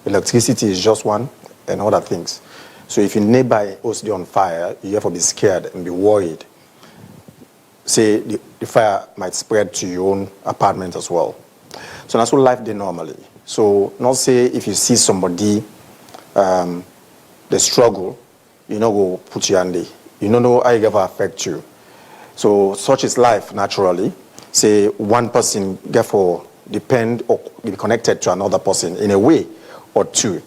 Electricity is just one, and other things. So if your neighbor is on fire, you have to be scared and be worried. Say the fire might spread to your own apartment as well. So that's what life did normally. So not say if you see somebody, the struggle, you know, go put you under. You don't know how it ever affect you. So such is life naturally. Say one person therefore depend or be connected to another person in a way or two.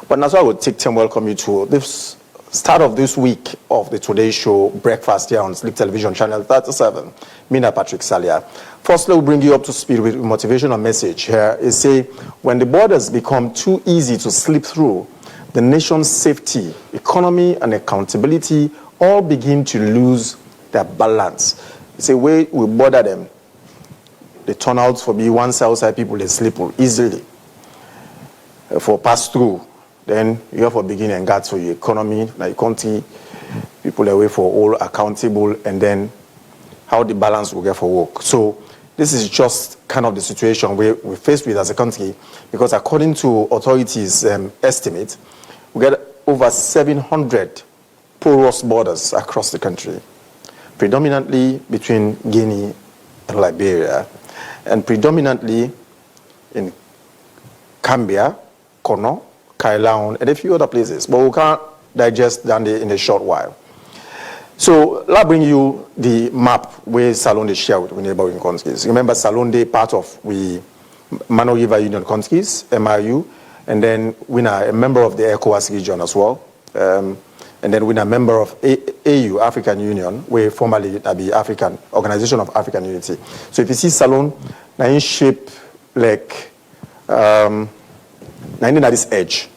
But that's why I would take time to welcome you to this start of this week of the Today Show breakfast here on Sleep Television Channel 37. Mina Patrick Salia. Firstly, we'll bring you up to speed with motivational message here. It say, when the borders become too easy to slip through, the nation's safety, economy, and accountability all begin to lose their balance. It's a way we border them. They turn out for be once outside people, they slip easily. For pass through, then you have to begin and guard for your economy, like country, people away for all accountable, and then how the balance will get for work. So this is just kind of the situation we're faced with as a country, because according to authorities' estimate, we get over 700 porous borders across the country, predominantly between Guinea and Liberia, and predominantly in Gambia, Kono, Kailaun, and a few other places, but we can't digest that in a short while. So let's bring you the map where Salonde share with neighboring countries. Remember, Salonde part of we Mano River Union countries, MRU, and then we're a member of the ECOWAS region as well, and then we're a member of AU, African Union, where formerly the African Organization of African Unity. So if you see Salon, now in shape like 19 at this edge.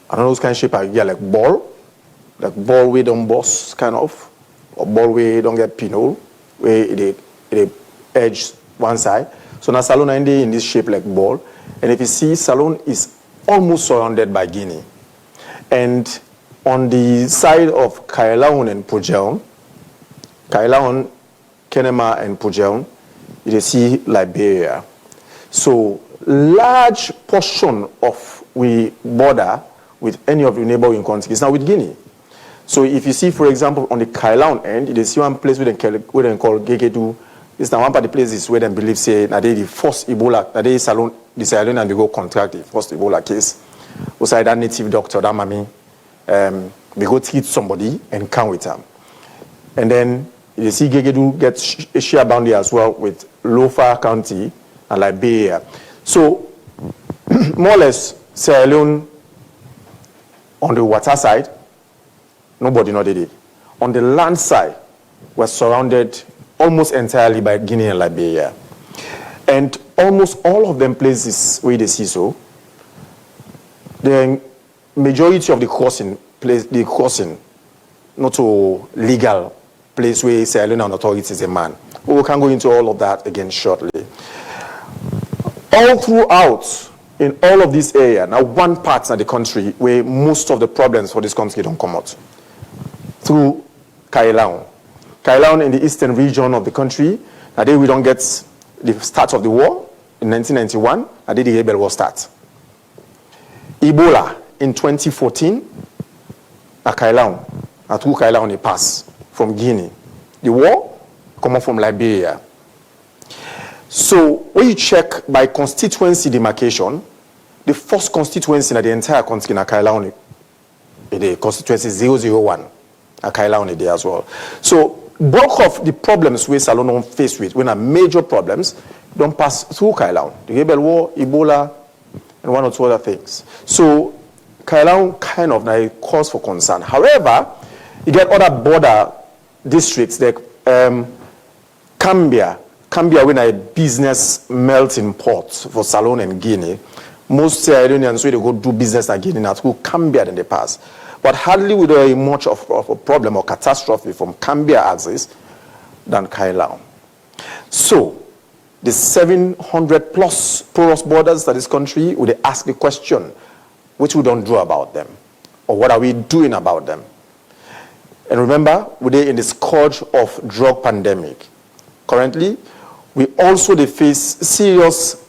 I don't know what kind of shape I get, like ball we don't boss kind of, or ball we don't get pinhole, where it edge one side. So now Salon in this shape like ball, and if you see Salon is almost surrounded by Guinea, and on the side of Kailaun and Pujeon, Kailaun, Kenema and Pujeon, you see Liberia. So large portion of we border with any of the neighboring countries now with Guinea. So if you see, for example, on the Kailaun end, you see one place where they call Gegedu. It's now one part of the places where they believe say that they the first Ebola, that they Salon, the Sierra Leone and they go contract the first Ebola case. Also that native doctor, that mommy, we go treat somebody and come with them. And then you see Gegedu gets a share boundary as well with Lofa County and Liberia. So more or less Sierra Leone on the water side, nobody know they did. On the land side, we're surrounded almost entirely by Guinea and Liberia. And almost all of them places where they see so, the majority of the crossing, not to legal place where Sierra Leone authorities is a man. We can go into all of that again shortly. All throughout, in all of this area, now one part of the country where most of the problems for this country don't come out, through Kailaun. Kailaun in the eastern region of the country, now we don't get the start of the war in 1991, and the rebel war start. Ebola in 2014, at Kailaun, through Kailaun it passed from Guinea. The war come from Liberia. So when you check by constituency demarcation, the first constituency in the entire country in Kailaun, the constituency 001, Kailaun there as well. So bulk of the problems we Salon faced with, when are major problems, don't pass through Kailaun. The rebel war, Ebola, and one or two other things. So Kailaun kind of a cause for concern. However, you get other border districts like Gambia when a business melting pot for Salon and Guinea. Most Sierra Leoneans, when they go do business again in through Gambia in the past. But hardly would there be much of a problem or catastrophe from Gambia axis than Kailaun. So, the 700 plus porous borders that this country, would they ask the question, which we don't do about them? Or what are we doing about them? And remember, we're in the scourge of drug pandemic. Currently, we also face serious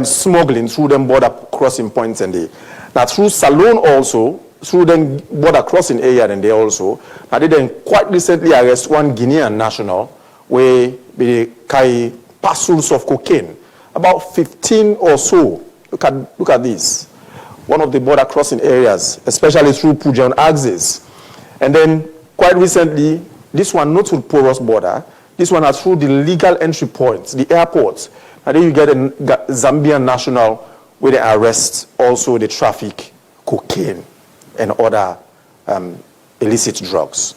smuggling through them border crossing points and they. Now through Salone also, through them border crossing area and they also, now they then quite recently arrest one Guinean national where they carry parcels of cocaine, about 15 or so. Look at this. One of the border crossing areas, especially through Pujan axis. And then quite recently, this one not through porous border, this one are through the legal entry points, the airports. And then you get a Zambian national where they arrest also the traffic cocaine and other illicit drugs.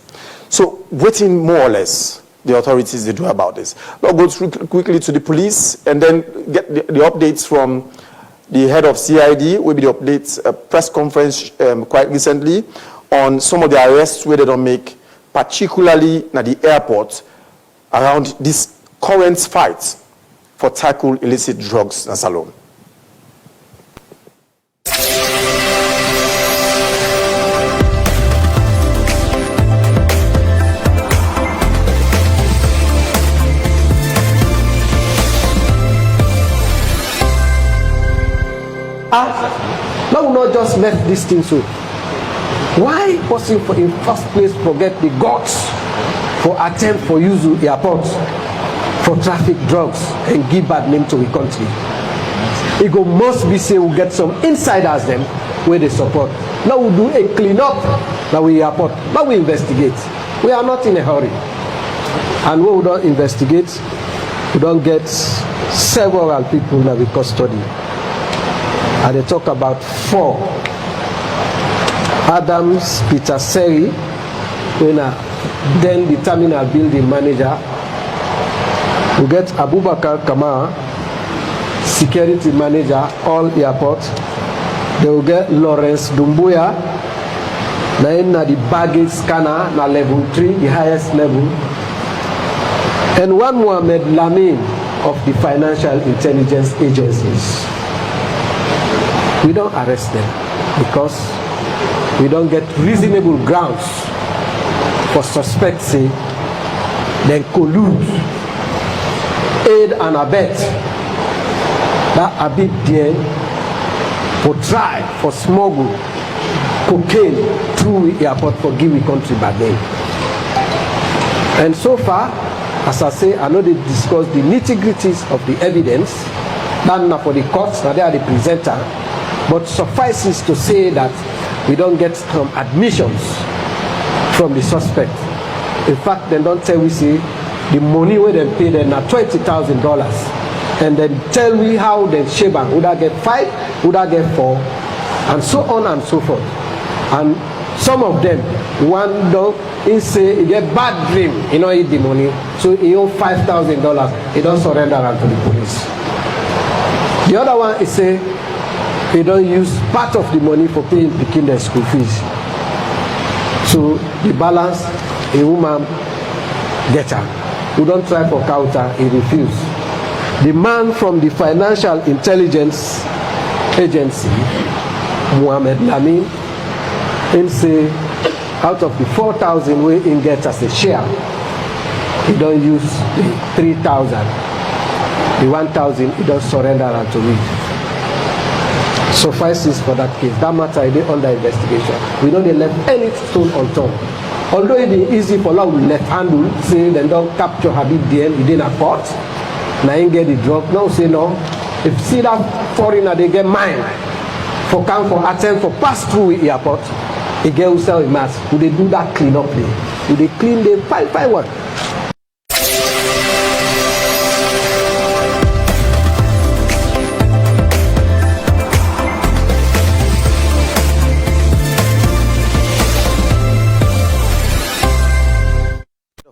So waiting more or less the authorities they do about this. I'll go through quickly to the police and then get the updates from the head of CID, will be the updates, press conference quite recently on some of the arrests where they don't make, particularly at the airport around this current fight for tackle illicit drugs in Salone. Now we not just let this thing so. Why person for in first place forget the guts for attempt for use of airports for traffic drugs and give bad name to the country? It go must be say we get some insiders them where they support. Now we do a clean up. Now we airport. Now we investigate. We are not in a hurry. And when we don't investigate, we don't get several people that we custody. And they talk about 4. Adams Peter Seri, then the terminal building manager. We get Abubakar Kamara, security manager, all airport. They will get Lawrence Dumbuya, na the baggage scanner, na level 3, the highest level. And one Mohamed Lamin of the financial intelligence agencies. We don't arrest them because we don't get reasonable grounds for suspecting then collude, aid and abet that Abid there for try for smuggle cocaine through the airport for Giwi country back then. And so far, as I say, I know they discuss the nitty-gritties of the evidence, not for the courts, now they are the presenter. But suffices to say that we don't get some admissions from the suspect. In fact, they don't tell we see the money where they pay them at $20,000, and then tell me how then Sheban would I get 5, would I get 4, and so on and so forth. And some of them, one dog, he say he get bad dream, he don't eat the money, so he owe $5,000, he don't surrender to the police. The other one is say they don't use part of the money for paying their school fees. So the balance, a woman get her. Who don't try for counter, he refuse. The man from the financial intelligence agency, Mohamed Lamin, him say out of the 4,000 we in get as a share, he don't use the 3,000. The 1,000 he don't surrender to me. Suffices for that case. That matter is under investigation. We know they left any stone unturned. Although it is easy for long left handle, say they don't capture Habib DM, he didn't port. Now he get the drug. Now say no. If see that foreigner they get mine for come for attempt for pass through the airport, he get who sell a mask. Would they do that clean up there? Would they clean the fine one?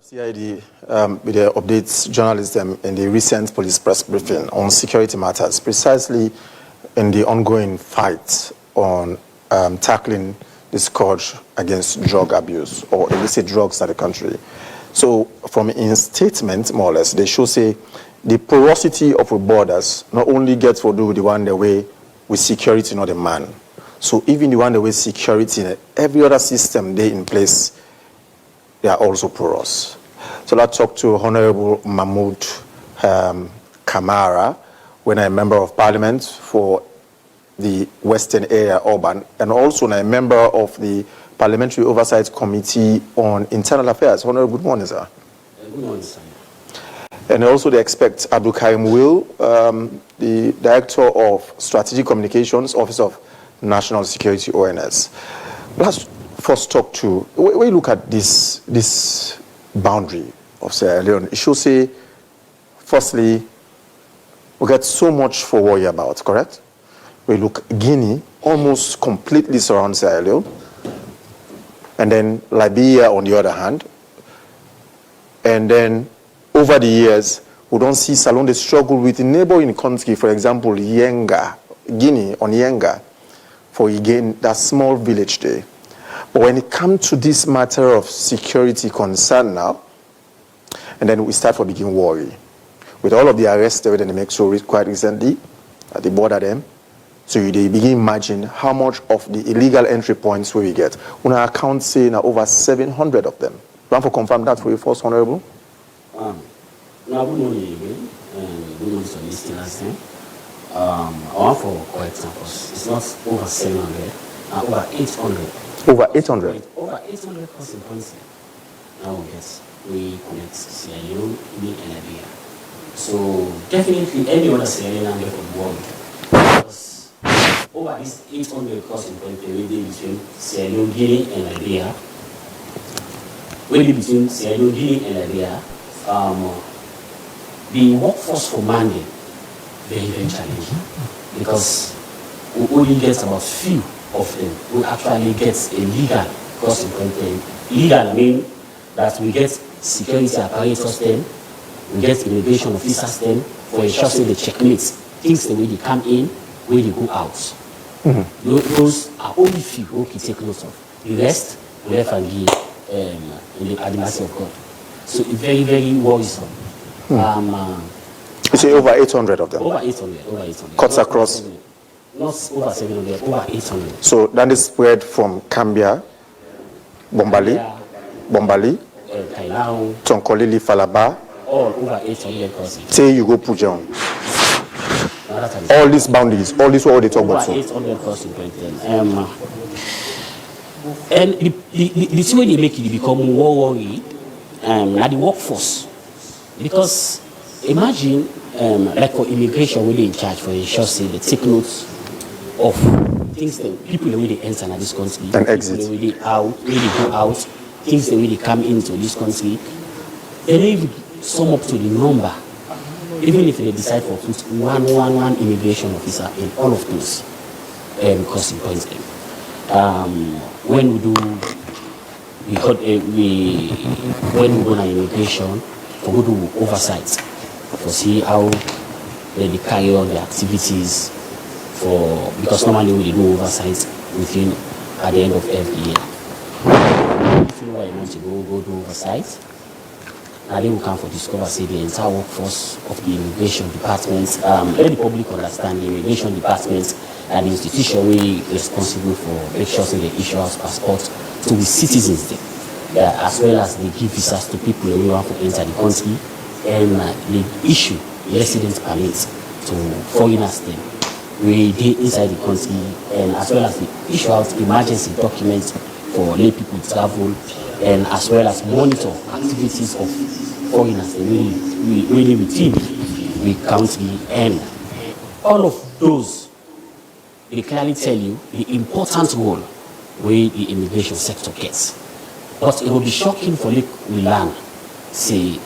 CID with the updates journalism in the recent police press briefing on security matters, precisely in the ongoing fight on tackling the scourge against drug abuse or illicit drugs in the country. So from in statement, more or less, they should say the porosity of our borders not only gets to do with the one the way with security, not the man. So even the one the way security and every other system they in place, they are also porous. So let's talk to Honorable Mahmoud Kamara when I'm a member of parliament for the Western Area Urban, and also I'm a member of the Parliamentary Oversight Committee on Internal Affairs. Honorable, good morning, sir. Good morning, sir. And also they expect Abdul Karim Will, the Director of Strategic Communications, Office of National Security, ONS. Let's first talk to, when you look at this boundary of Sierra Leone, it should say, firstly, we get so much for worry about, correct? We look, Guinea almost completely surrounds Sierra Leone, and then Liberia on the other hand, and then over the years, we don't see Salone struggle with the neighboring country, for example, Yenga, Guinea on Yenga, for again that small village there. But when it comes to this matter of security concern now, and then we start to begin worry. With all of the arrests that they make so quite recently at the border them, so they begin imagine how much of the illegal entry points we get. On our account say now over 700 of them. You want to confirm that for you first, Honorable? Now, good morning again, and good morning to the listeners. I want for correct examples. It's not over 700, over 800. Over 800? Over 800 crossing points. Now we connect Sierra Leone, Guinea, and Liberia. So definitely any other Sierra Leone area of the world, because over these 800 crossing points between Sierra Leone, Guinea, and Liberia, between Sierra Leone, Guinea, and Liberia, the workforce for manning very, very challenging, because we only get about few of them who actually get a legal crossing point. Legal, I mean that we get security apparatus then, we get immigration officers then, for ensuring the checkmates, things the way they come in, where they go out. Mm-hmm. Those are only few who can take note of. The rest we left and be at the mercy of God. So it's very, very worrisome. You say over 800 of them? Over 800. Cuts across? Not over 700, over 800. So that is spread from Cambia, Bombali, Kailao, Tonkolili, Falaba, all over 800 crossings. Say you go Pujan. All these boundaries, all this what they talk about. Over 800 crossings. And the thing way they make it become more worry, now the workforce. Because imagine, like for immigration, when they in charge for ensuring they take notes of things that people the way they enter in this country, and exit, the way they go out, things the way they come into this country. They don't even sum up to the number, even if they decide for put one immigration officer in all of those crossing points. When we go on immigration, we go to oversight to see how they carry on the activities because normally we do oversight within at the end of every year. If you know why you want to go do oversight, and then we come for discover say the entire workforce of the immigration department, let the public understand the immigration department and the institution we responsible for make sure they issue us passports to the citizens there, as well as they give visas to people who want to enter the country, and they issue residence permits to foreigners then we did inside the country, and as well as they issue out emergency documents for lay people to travel, and as well as monitor activities of foreigners really within the country. And all of those, they clearly tell you the important role where the immigration sector gets. But it will be shocking for you we learn, say,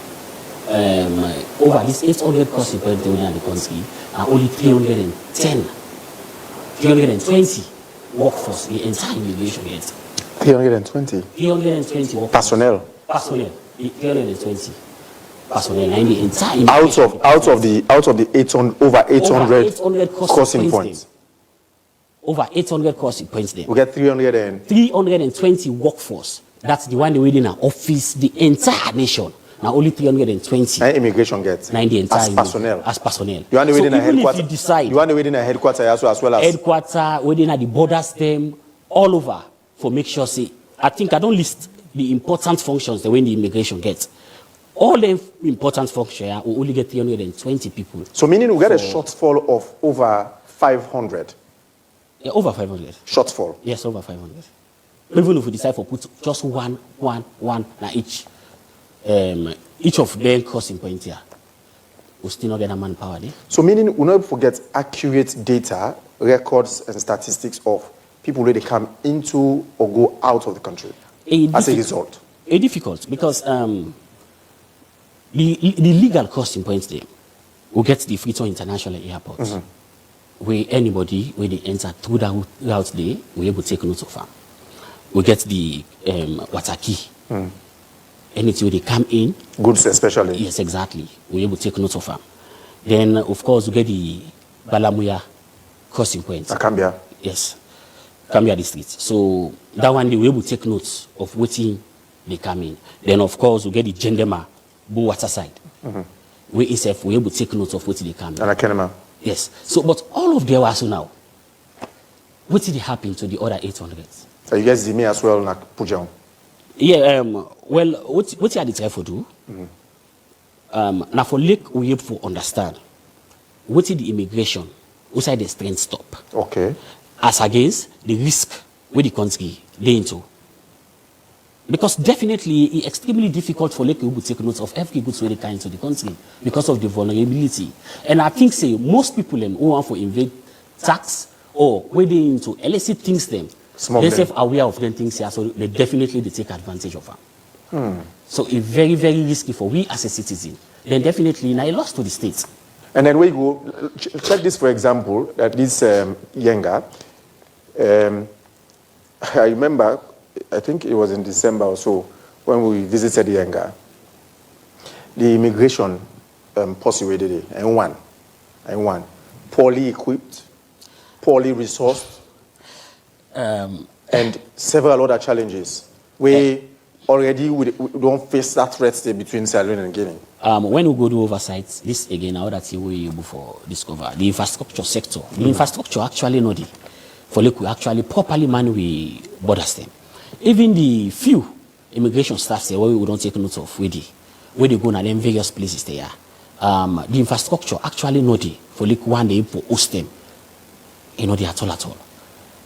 over these 800 crossing points in the country, and only 320 workforce, the entire immigration gets. 320? 320 workforce. Personnel? 320 personnel, and the entire out of the 800, over 800 crossing points. Over 800 crossing points there. We get 320 workforce. That's the one they within an office, the entire nation. Now only 320. And immigration gets. As personnel. As personnel. You want to within a headquarter. If you decide. You want to within a headquarter as well as. Headquarter, within at the border stem, all over for make sure. See, I think I don't list the important functions the way the immigration gets. all the important functions will only get 320 people. So meaning we get a shortfall of over 500. Yeah, over 500. Shortfall. Yes, over 500. Even if we decide to put just one now each of them crossing point here, we still not get a manpower there. So meaning we not forget accurate data, records and statistics of people where they come into or go out of the country as a result. It's difficult because the legal crossing points there will get the Freetown International Airport. Where anybody, where they enter through that route there, we're able to take note of them. We get the Wataki. Anything they come in. Goods especially. Yes, exactly. We're able to take note of them. Then, of course, we get the Balamuya crossing point. Akambia. Yes. Kambia district. So that one, we're able to take notes of waiting they come in. Then, of course, we get the Gendema, Water side. We itself, we're able to take notes of what they come in. And Akenema. Yes. So, but all of them also now, what did happen to the other 800? So you guys see me as well, like Pujang. Yeah. Well, what you had to try for do? Now for Lake, we have to understand what is the immigration outside the strength stop. Okay. As against the risk where the country they into. Because definitely it's extremely difficult for Lake to take notes of every goods where they come into the country because of the vulnerability. And I think say most people who want to invade tax or where they into illicit things them, they're self-aware of them things here, so they definitely they take advantage of them. So it's very, very risky for we as a citizen. Then definitely now a loss to the state. And then we go, check this for example, that this Yenga, I remember, I think it was in December or so, when we visited Yenga, the immigration posse we did it, and one, poorly equipped, poorly resourced, and several other challenges. We already we don't face that threat between Sierra Leone and Guinea. When we go to oversight, this again, now that we able for discover the infrastructure sector. The infrastructure actually not the for like we actually properly man we borders them. Even the few immigration staffs there where we don't take note of where they go na them various places there. The infrastructure actually not the for like one day for host them. You know, they at all.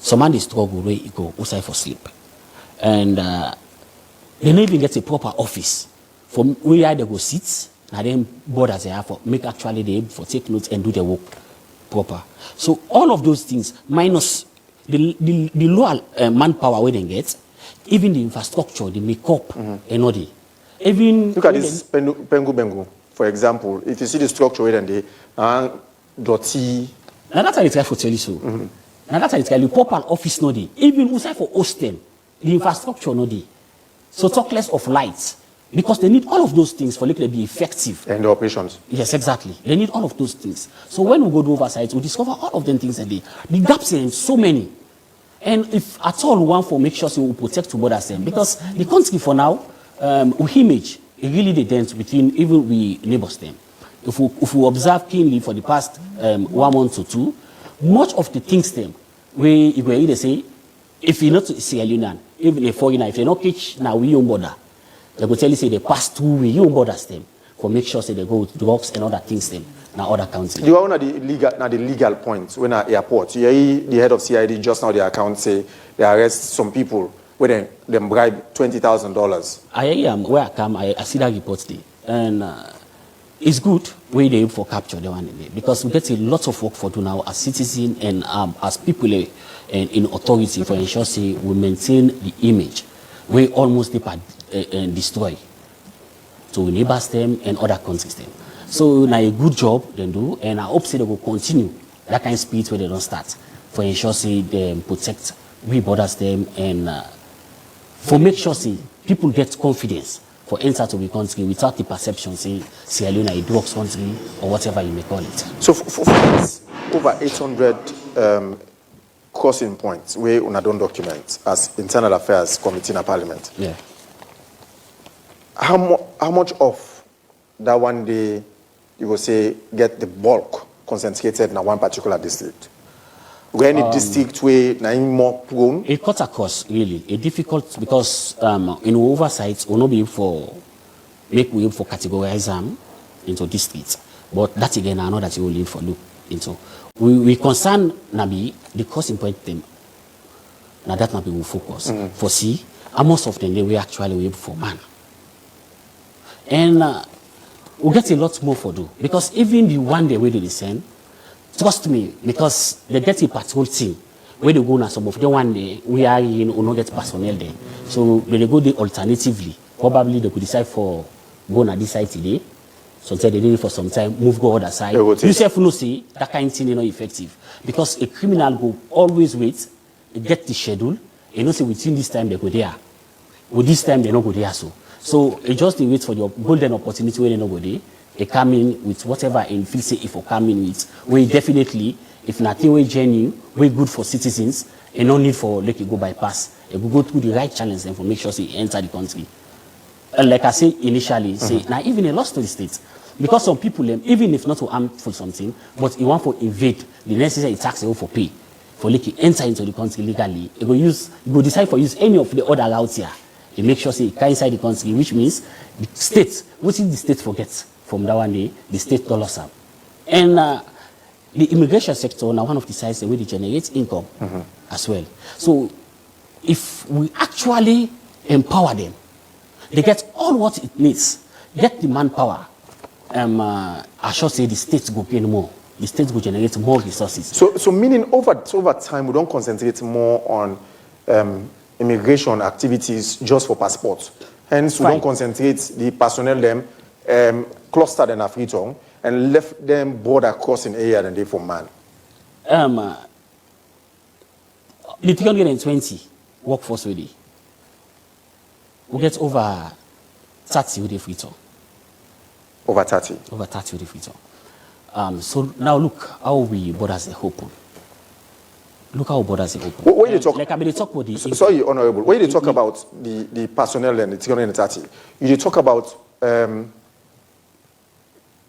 Some man they struggle where you go outside for sleep. And they don't even get a proper office for where they go sit, and then borders they have for make actually they able for take notes and do their work proper. So all of those things minus the lower manpower where they get, even the infrastructure, the makeup, and all the even look at this Bengu, for example. If you see the structure where they dirty. Now that's how it's for tell you so. Now that's how it's tell you proper office no dey. Even outside for host them, the infrastructure no dey. So talk less of lights, because they need all of those things for them to be effective. And the operations. Yes, exactly. They need all of those things. So when we go to oversight, we discover all of them things and the gaps in so many. And if at all we want to make sure so we protect to borders them, because the country for now, we image it really the dent between even we neighbors them. If we observe keenly for the past 1 month or two, much of the things them where you go either say, if you're not Sierra Leonean, even a foreigner, if they not catch now we own border, they go tell you say they pass through we own borders them for make sure say they go to drugs and other things them now other countries. You are on the legal point when at airport. You hear the head of CID just now the account say they arrest some people where they bribe $20,000. I am where I come, I see that report there. And it's good where they for capture the one day because we get a lot of work for do now as citizens and as people in authority for ensure say we maintain the image we almost destroy to neighbors them and other countries them. So now a good job they do, and I hope say they will continue that kind of spirit where they don't start for ensure say they protect we borders them and for make sure say people get confidence for enter to the country without the perception say Sierra Leone a drugs country or whatever you may call it. So for over 800 crossing points where una don't document as Internal Affairs Committee in Parliament. Yeah. How much of that one day you will say get the bulk concentrated in one particular district? Where any district where na more prone? It cuts across really. It difficult because in oversight will not be for make we for categorize them into districts. But that again, I know that you will need for look into. We concern Nabi the cost important them. Now that Nabi will focus for see, and most of them they we actually wait for man. And we'll get a lot more for do because even the one day we do the same, trust me, because they get a patrol team where they go now some of the one day we are in or not get personnel there. So when they go there alternatively, probably they could decide for go on this side today. Sometimes they need for some time, move go other side. You self know see that kind of thing is not effective. Because a criminal go always wait, get the schedule, and you say within this time they go there. With this time they not go there so it just they wait for your golden opportunity when they not go there. They come in with whatever and feel say if you come in with we definitely if nothing we genuine, we good for citizens and no need for like you go bypass. You go through the right channels and for make sure say enter the country. Like I say initially, say now even a loss to the states. Because some people, even if not to arm for something, but you want to invade the necessary tax for pay, for like enter into the country legally, you go decide for use any of the other routes here. You make sure say you can inside the country, which means the state, what is the state forgets from that one day, the state dollars up. And the immigration sector now one of the sides where they generate income as well. So if we actually empower them, they get all what it needs, get the manpower. I should say the states go gain more. The states will generate more resources. So meaning over time, we don't concentrate more on immigration activities just for passports. Hence, we don't concentrate the personnel them clustered in Afriton and left them border crossing area than they for man. The 320 workforce already. We get over 30 with the Afriton. Over 30. Over 30 with the Afriton. So now look how we borders are open. Look how borders are open. When you talk, like I mean, talk about the. Sorry, Honorable. When you talk about the personnel and the 330, you talk about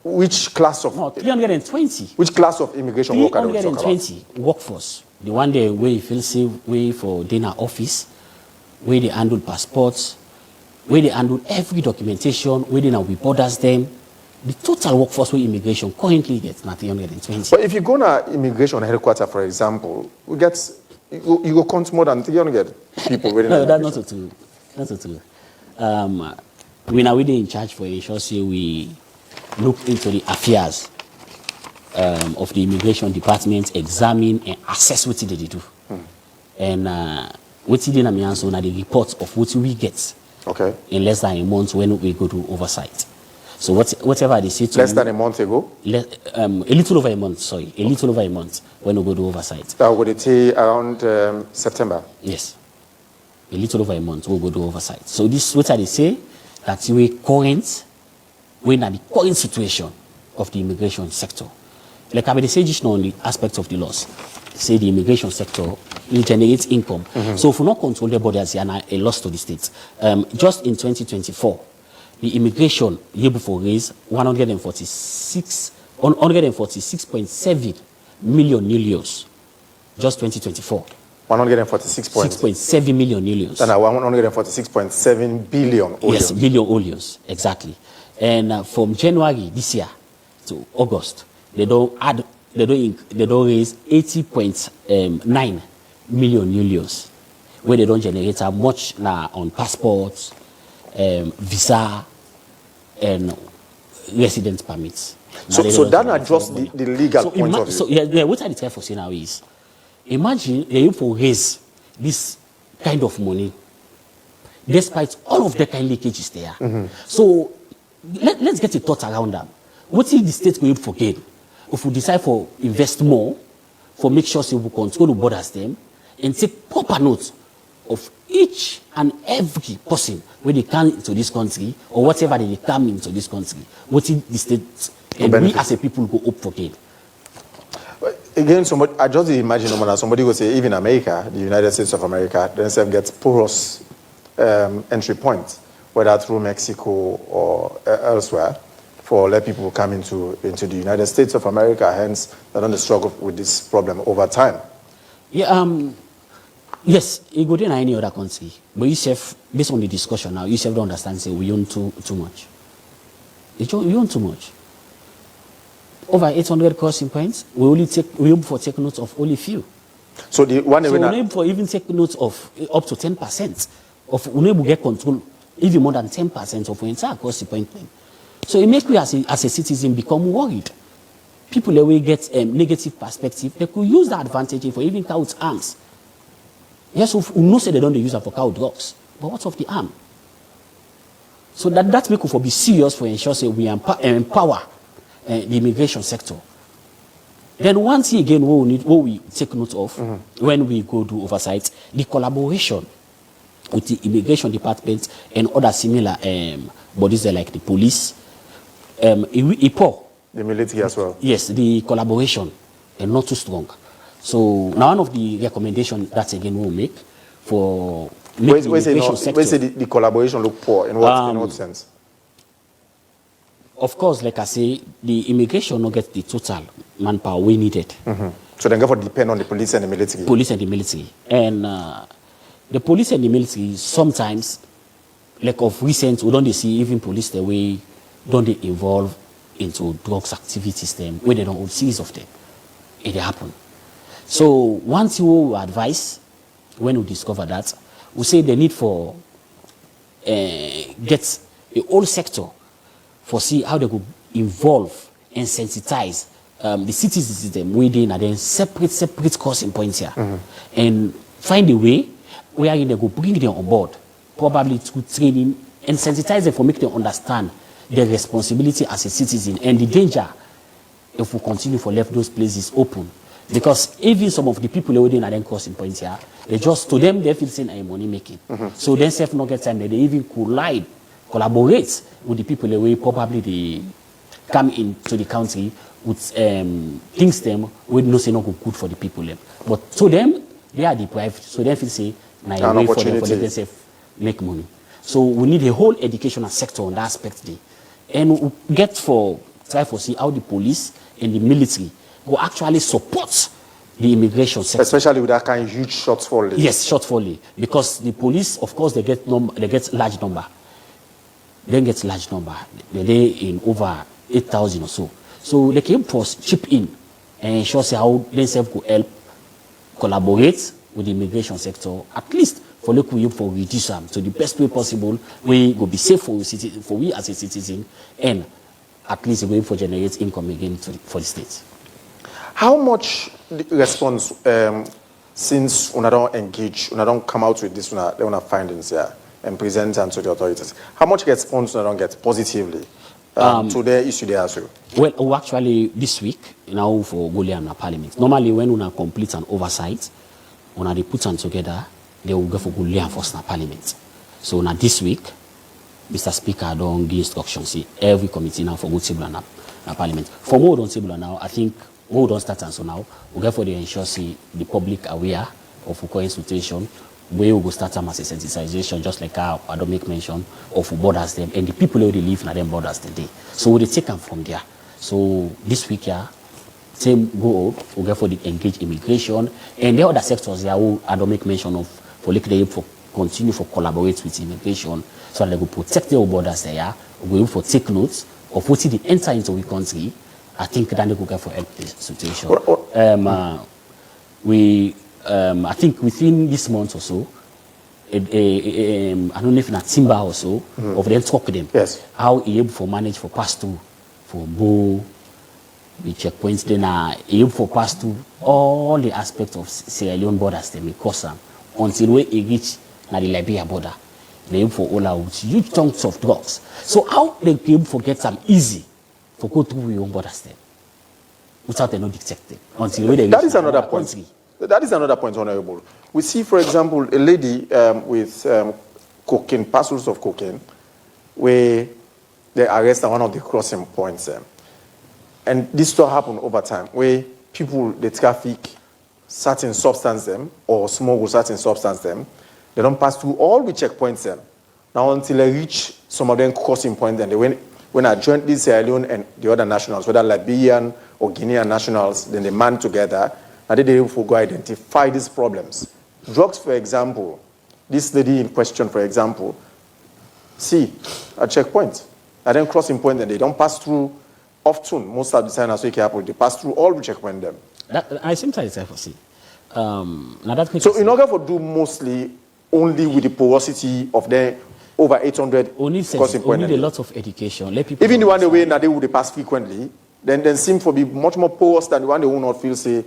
which class of? No, 320. Which class of immigration worker? 320 workforce. The one day where you feel safe, way for dinner office, where they handle passports, where they handle every documentation, where they now we borders them. The total workforce with immigration currently gets 320. But if you go to immigration headquarters, for example, you go count more than 300 people. No, that's not true. That's not true. We now in charge for ensure we look into the affairs of the immigration department, examine and assess what they do. And what they do also na the report of what we get. Okay. In less than a month when we go to oversight. So whatever they say to less than a month ago? A little over a month, sorry. A little over a month when we go to oversight. Would it take around September? Yes. A little over a month we'll go to oversight. So this what they say that we current when at the current situation of the immigration sector. Like I mean, they say just on the aspect of the laws. Say the immigration sector will generate income. So if we not control the borders, a loss to the states. Just in 2024, the immigration able for raise 146.7 million euros. Just 2024. 146.7 million euros. And 146.7 billion. Yes, billion euros, exactly. And from January this year to August, they don't raise 80.9 million euros, where they don't generate much now on passports, visa, and residence permits. So that are just the legal point of view. So yeah, what I try for say now is, imagine you for raise this kind of money, despite all of the kind of leakages there. So let's get a thought around that. What is the state going to gain if we decide for invest more, for make sure we control the borders them, and take proper note of each and every person when they come into this country or whatever they come into this country, what is the state and we as a people go up for gain. Again, I just imagine somebody will say, even America, the United States of America, themselves gets porous entry points, whether through Mexico or elsewhere, for let people come into the United States of America. Hence, they're going to struggle with this problem over time. Yeah. Yes, it go in any other country, but you self, based on the discussion now, you self don't understand. Say we own too much. You own too much. Over 800 crossing points, we able for take notes of only few. So the one So we're able for even take notes of up to 10% of we able get control, even more than 10% of the entire crossing point. So it makes we as a citizen become worried. People that will get negative perspective, they could use that advantage for even cow arms. Yes, we know say they don't use it for cow drugs, but what of the arm? So that make for be serious for ensure say we empower the immigration sector. Then one thing again what we take note of when we go do oversight, the collaboration with the immigration department and other similar bodies like the police, IPO. The military as well. Yes, the collaboration is not too strong. So now one of the recommendations that again we'll make for the immigration sector. Where say the collaboration look poor in what sense? Of course, like I say, the immigration not get the total manpower we needed. So then therefore depend on the police and the military. Police and the military. And the police and the military sometimes, like of recent, we don't see even police the way don't they involve into drugs activities them where they don't hold series of them. It happen. So once you advise, when we discover that, we say the need for get a whole sector for see how they could involve and sensitize the citizens them within and then separate crossing points here and find a way where they go bring them on board, probably to training and sensitize them for make them understand their responsibility as a citizen and the danger if we continue for left those places open. Because even some of the people within and then crossing points here, they just to them they feel saying I'm money making. So then self not get time they even collaborate with the people who probably they come into the country with things them we no say no good for the people them. But to them they are deprived, so they feel say now a way for them themselves make money. So we need a whole educational sector on that aspect there. And we get for try for see how the police and the military will actually support the immigration sector. Especially with that kind of huge shortfall. Yes, shortfall. Because the police, of course, they get large number. They get large number. They're in over 8,000 or so. So they can chip in and ensure how themselves could help collaborate with the immigration sector, at least for local for reduce them to the best way possible. We will be safe for we as a citizen, and at least we for generate income again for the state. How much response since we don't engage, we don't come out with this findings here and present them to the authorities? How much response we don't get positively to their issue there as well? Well, actually, this week now for Goliath Parliament. Normally, when we complete an oversight, when they put them together, they will go for Goliath for Parliament. So now this week, Mr. Speaker don't give instructions. See every committee now for good table and Parliament. For more than table now, I think. We don't start and so now we get for the ensure see the public aware of the consultation where we will start them as a sensitization, just like how I don't make mention of who borders them and the people who they live in them borders today. So we take them from there. So this week same go up, we get for the engage immigration and the other sectors there who I don't make mention of for like they for continue for collaborate with immigration so that they will protect their borders there. We will for take notes of what they enter into the country. I think that they could get for help this situation. I think within this month or so, I don't know if not Timber or so, of them talk to them. Yes. How he able to manage for pass through, for Bo, the checkpoints, then he able for pass through all the aspects of Sierra Leone borders them in Kosa until we reach na the Liberia border. They able for all out huge chunks of drugs. So how they able to get them easy? For go through your own borders then, without them not detected until they that is another point. Country. That is another point, Honorable. We see, for example, a lady with cocaine, parcels of cocaine, where they arrest at one of the crossing points. And this still happen over time, where people they traffic certain substance them or smuggle certain substance them. They don't pass through all the checkpoints them. Now until they reach some of them crossing points, and they when I joined this Sierra Leone and the other nationals, whether Liberian or Guinean nationals, then they man together, and they able to go identify these problems. Drugs, for example, this lady in question, for example, see a checkpoint. And then crossing point, and they don't pass through often. Most of the time, as we careful, they pass through all the checkpoint them. I sometimes I foresee. Now that So in order for do mostly only with the porosity of the over 800 crossing point. Only a lot of education. Let people even the one the way now they would pass frequently, then seem to be much more porous than the one they will not feel say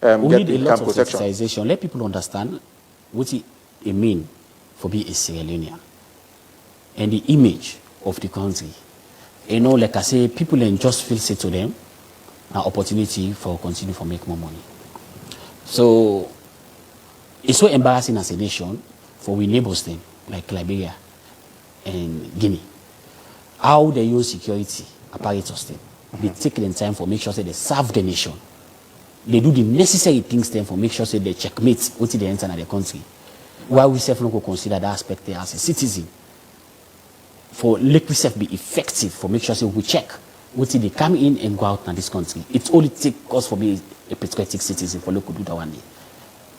we get need the a lot of protection. sensitization. Let people understand what it mean for being a Sierra Leonean and the image of the country. You know, like I say, people then just feel say to them an opportunity for continue for make more money. So it's so embarrassing as a nation for we neighbors them like Liberia and Guinea. How they use security apparatus them. They take them time for make sure that they serve the nation. They do the necessary things then for make sure that they checkmate what they enter in the country. While we self not consider that aspect there as a citizen. For let we self be effective for make sure that we check what they come in and go out in this country. It only takes us for being a patriotic citizen for local do that one day.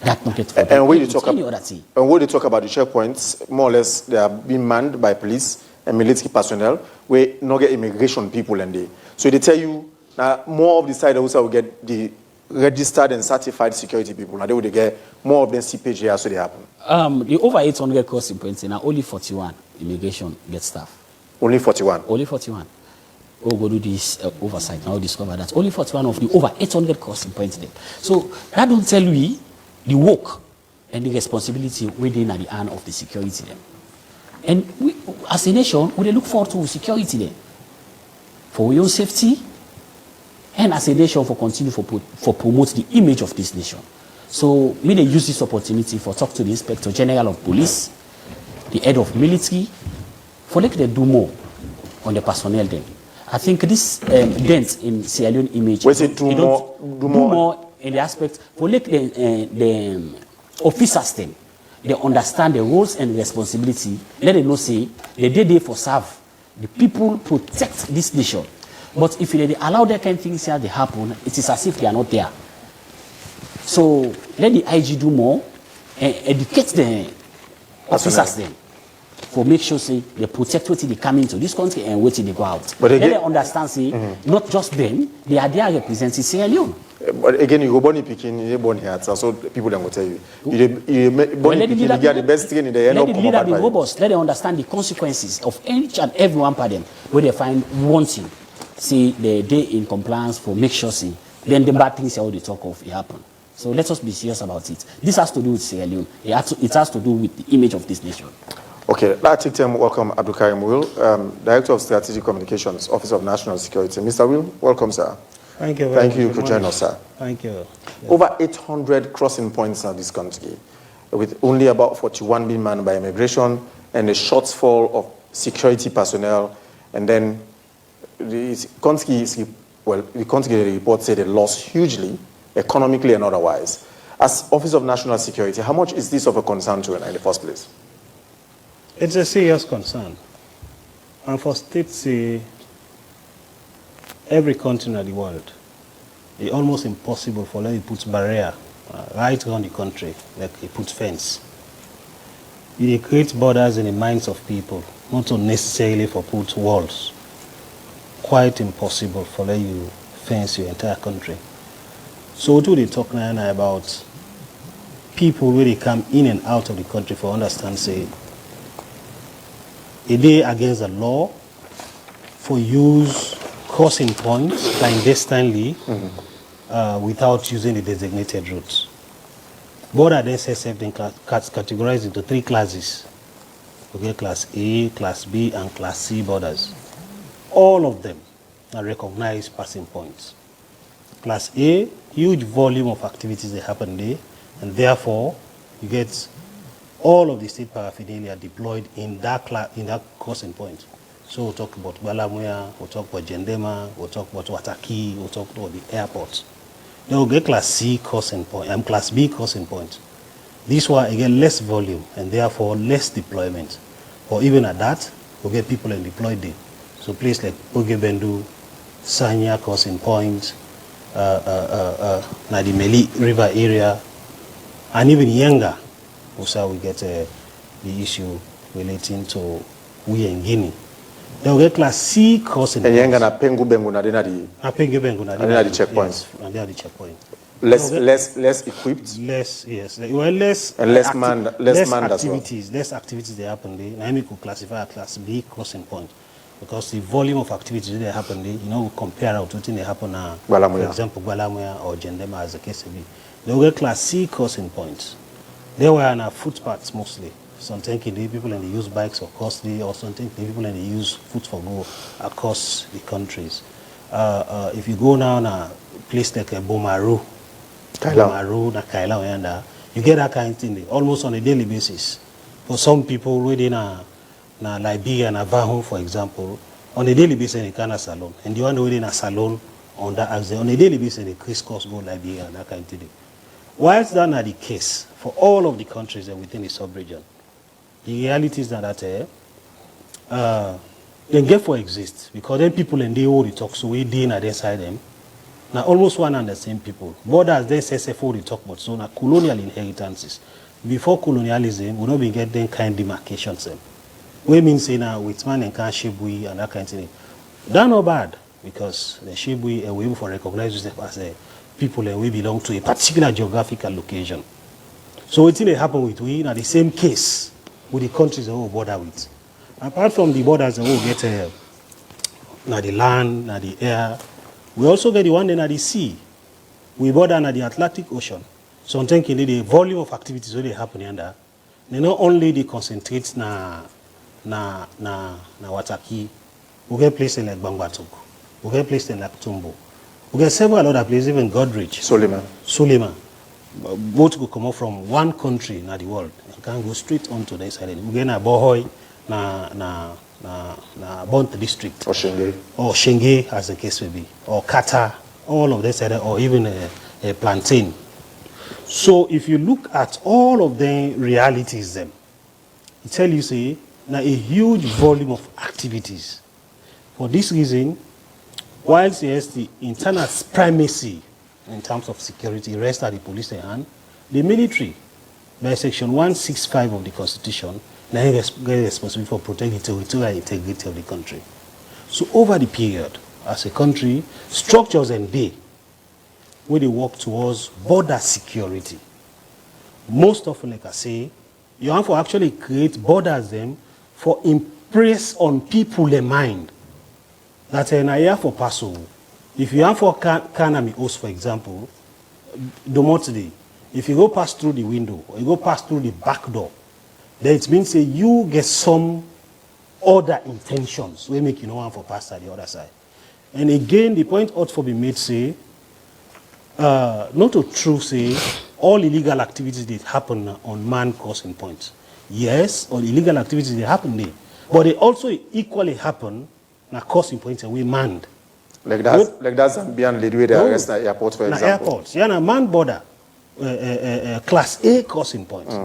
That not get for and when you talk any other thing. And when they talk about the checkpoints, more or less they are being manned by police and military personnel where not get immigration people and they. So they tell you now more of the side also will get the registered and certified security people. Now they would get more of them CPG here so they happen. The over 800 crossing points now only 41 immigration get staff. Only 41. Only 41. Oh, go do this oversight now discover that only 41 of the over 800 crossing points there. So that don't tell we the work and the responsibility within at the hand of the security there. And we, as a nation, we look forward to security there for your safety and as a nation for continue for promote the image of this nation. So me they use this opportunity for talk to the Inspector General of Police, the head of military, for let them do more on the personnel then. I think this dent in Sierra Leone image. Where's it do more in the aspect for let the officers them they understand the roles and responsibility. Let them know say they did there for serve the people protect this nation. But if they allow that kind of things here to happen, it is as if they are not there. So let the IG do more and educate the officers then for make sure say they protect what they come into this country and what they go out. But again, let them understand say not just them, they are there representing Sierra Leone. But again, you go born in Peking, you born here, so people don't go tell you. You born in Peking, you get the best training there. Let the leader be robust. Let them understand the consequences of each and every one part of them where they find wanting. See the day in compliance for make sure see then the bad things all they talk of it happen. So let us be serious about it. This has to do with Sierra Leone. It has to do with the image of this nation. Okay, let's take time. Welcome Abdul Karim Will, Director of Strategic Communications, Office of National Security. Mr. Will, welcome, sir. Thank you very much. Thank you for joining us, sir. Thank you. Yes. Over 800 crossing points in this country, with only about 41 being manned by immigration and a shortfall of security personnel, and then the country report said they lost hugely, economically and otherwise. As Office of National Security, how much is this of a concern to you in the first place? It's a serious concern. And for states, every country in the world, it's almost impossible for them to put barrier right around the country, like they put fence. It creates borders in the minds of people, not necessarily for put walls. Quite impossible for them to fence your entire country. So what do they talk now about people where they come in and out of the country for understand say a day against the law for use crossing points clandestinely without using the designated routes. Border then says have been categorized into 3 classes. Okay, class A, class B, and class C borders. All of them are recognized passing points. Class A, huge volume of activities that happen there, and therefore you get all of the state paraphernalia deployed in that crossing point. So we'll talk about Balamuya, we'll talk about Jendema, we'll talk about Wataki, we'll talk about the airport. Then we'll get class C crossing point and class B crossing point. These were again less volume and therefore less deployment. Or even at that, we'll get people and deployed there. So places like Ogebendu, Sanya crossing point, Nadimeli River area, and even Yenga. Also we get the issue relating to we and Guinea. They will get class C crossing And points. you're pengu bengu na dena di And they are the checkpoint. Yes, and they are the checkpoint. less equipped. Less, yes. Well, less And less manned as well. activities. Less activities they happen there. Now we could classify a class B crossing point because the volume of activities that happen there, we compare out to what they happen now. For example, Gwalamuya or Gendema as the case may be. They will get class C crossing points. They were on footpaths mostly. Sometimes the people and they use bikes or costly, or sometimes the people and they use foot for go across the countries. If you go now in a place like Bomaru, Kaila, you get that kind of thing there, almost on a daily basis. For some people within Liberia and Avaho, for example, on a daily basis they can a salon. And the one within a salon on that axis, on a daily basis they crisscross go Liberia and that kind of thing. Whilst that not the case for all of the countries within the sub-region, the reality is that they get for exist because then people and they all talk so we deal at their side them. Now almost one and the same people. Borders they say for the talk about so now colonial inheritances. Before colonialism, we not be get them kind of demarcations them. We mean say now with man and can Shibui and that kind of thing. That's not bad because the Shibui are able for recognize them as a people and we belong to a particular geographical location. So what thing happen with we in the same case with the countries that we border with. Apart from the borders that we get now the land, now the air, we also get the one in the sea. We border na the Atlantic Ocean. So I'm thinking the volume of activities that they happen under, they not only they concentrate na Wataki, we get places like Bangbatok, we get places like Tumbo, we get several other places, even Godrich, Suleiman. Both go come up from one country in the world and can go straight onto the side. We get na Bohoi, na Bont district, or Shenge as the case may be, or Kata, all of this, or even a plantain. So if you look at all of the realities, them, it tell you say now a huge volume of activities. For this reason, whilst yes, the internal primacy in terms of security rests at the police hand, the military, by section 165 of the Constitution, now is responsible for protecting the territorial integrity of the country. So over the period, as a country, structures and they, where they work towards border security. Most often, like I say, you have to actually create borders them for impress on people in mind that in a year for Paso. If you have for Kanami host, for example, Domotide, if you go past through the window or you go past through the back door, then it means you get some other intentions we make you know one for pass at the other side. And again, the point ought to be made say, not to true say all illegal activities that happen on man crossing points. Yes, all illegal activities that happen there, but they also equally happen na crossing points and we manned. Like that Zambian lady where they arrest at airport, for example. Airports, yeah, na man border, class A crossing points.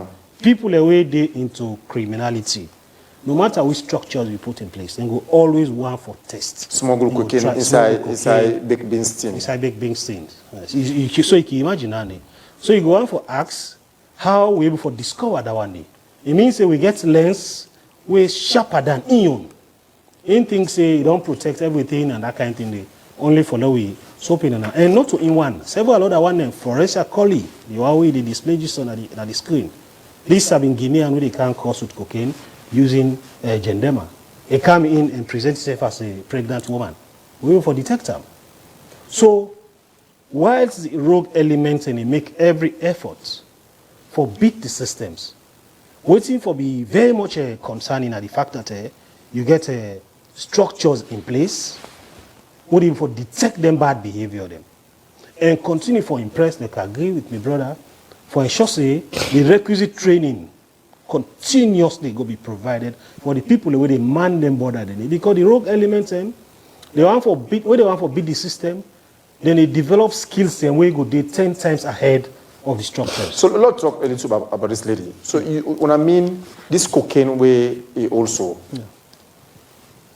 People away they into criminality. No matter which structures we put in place, they go always want for tests. Smuggle cocaine inside big beans tin. Inside big beans things. Yes. So you can imagine that. So you go on for ask how we able to discover that one day. It means that we get lens way sharper than ion. In things say you don't protect everything and that kind of thing. They only follow we soaping and not to in one. Several other one named Florencia Collie. You are we they display just on the screen. These have been Guinean where they can cross with cocaine using Gendema. They come in and present itself as a pregnant woman. We will for detect them. So, whilst the rogue elements and they make every effort for beat the systems, waiting for be very much concerning at the fact that you get structures in place, waiting for detect them bad behavior them, and continue for impress. Like I agree with my brother, for ensure say the requisite training continuously go be provided for the people where they man them border them. Because the rogue elements them, they want for beat the system, then they develop skills and we go they 10 times ahead of the structures. So let's talk a little about this lady. So when I mean this cocaine way also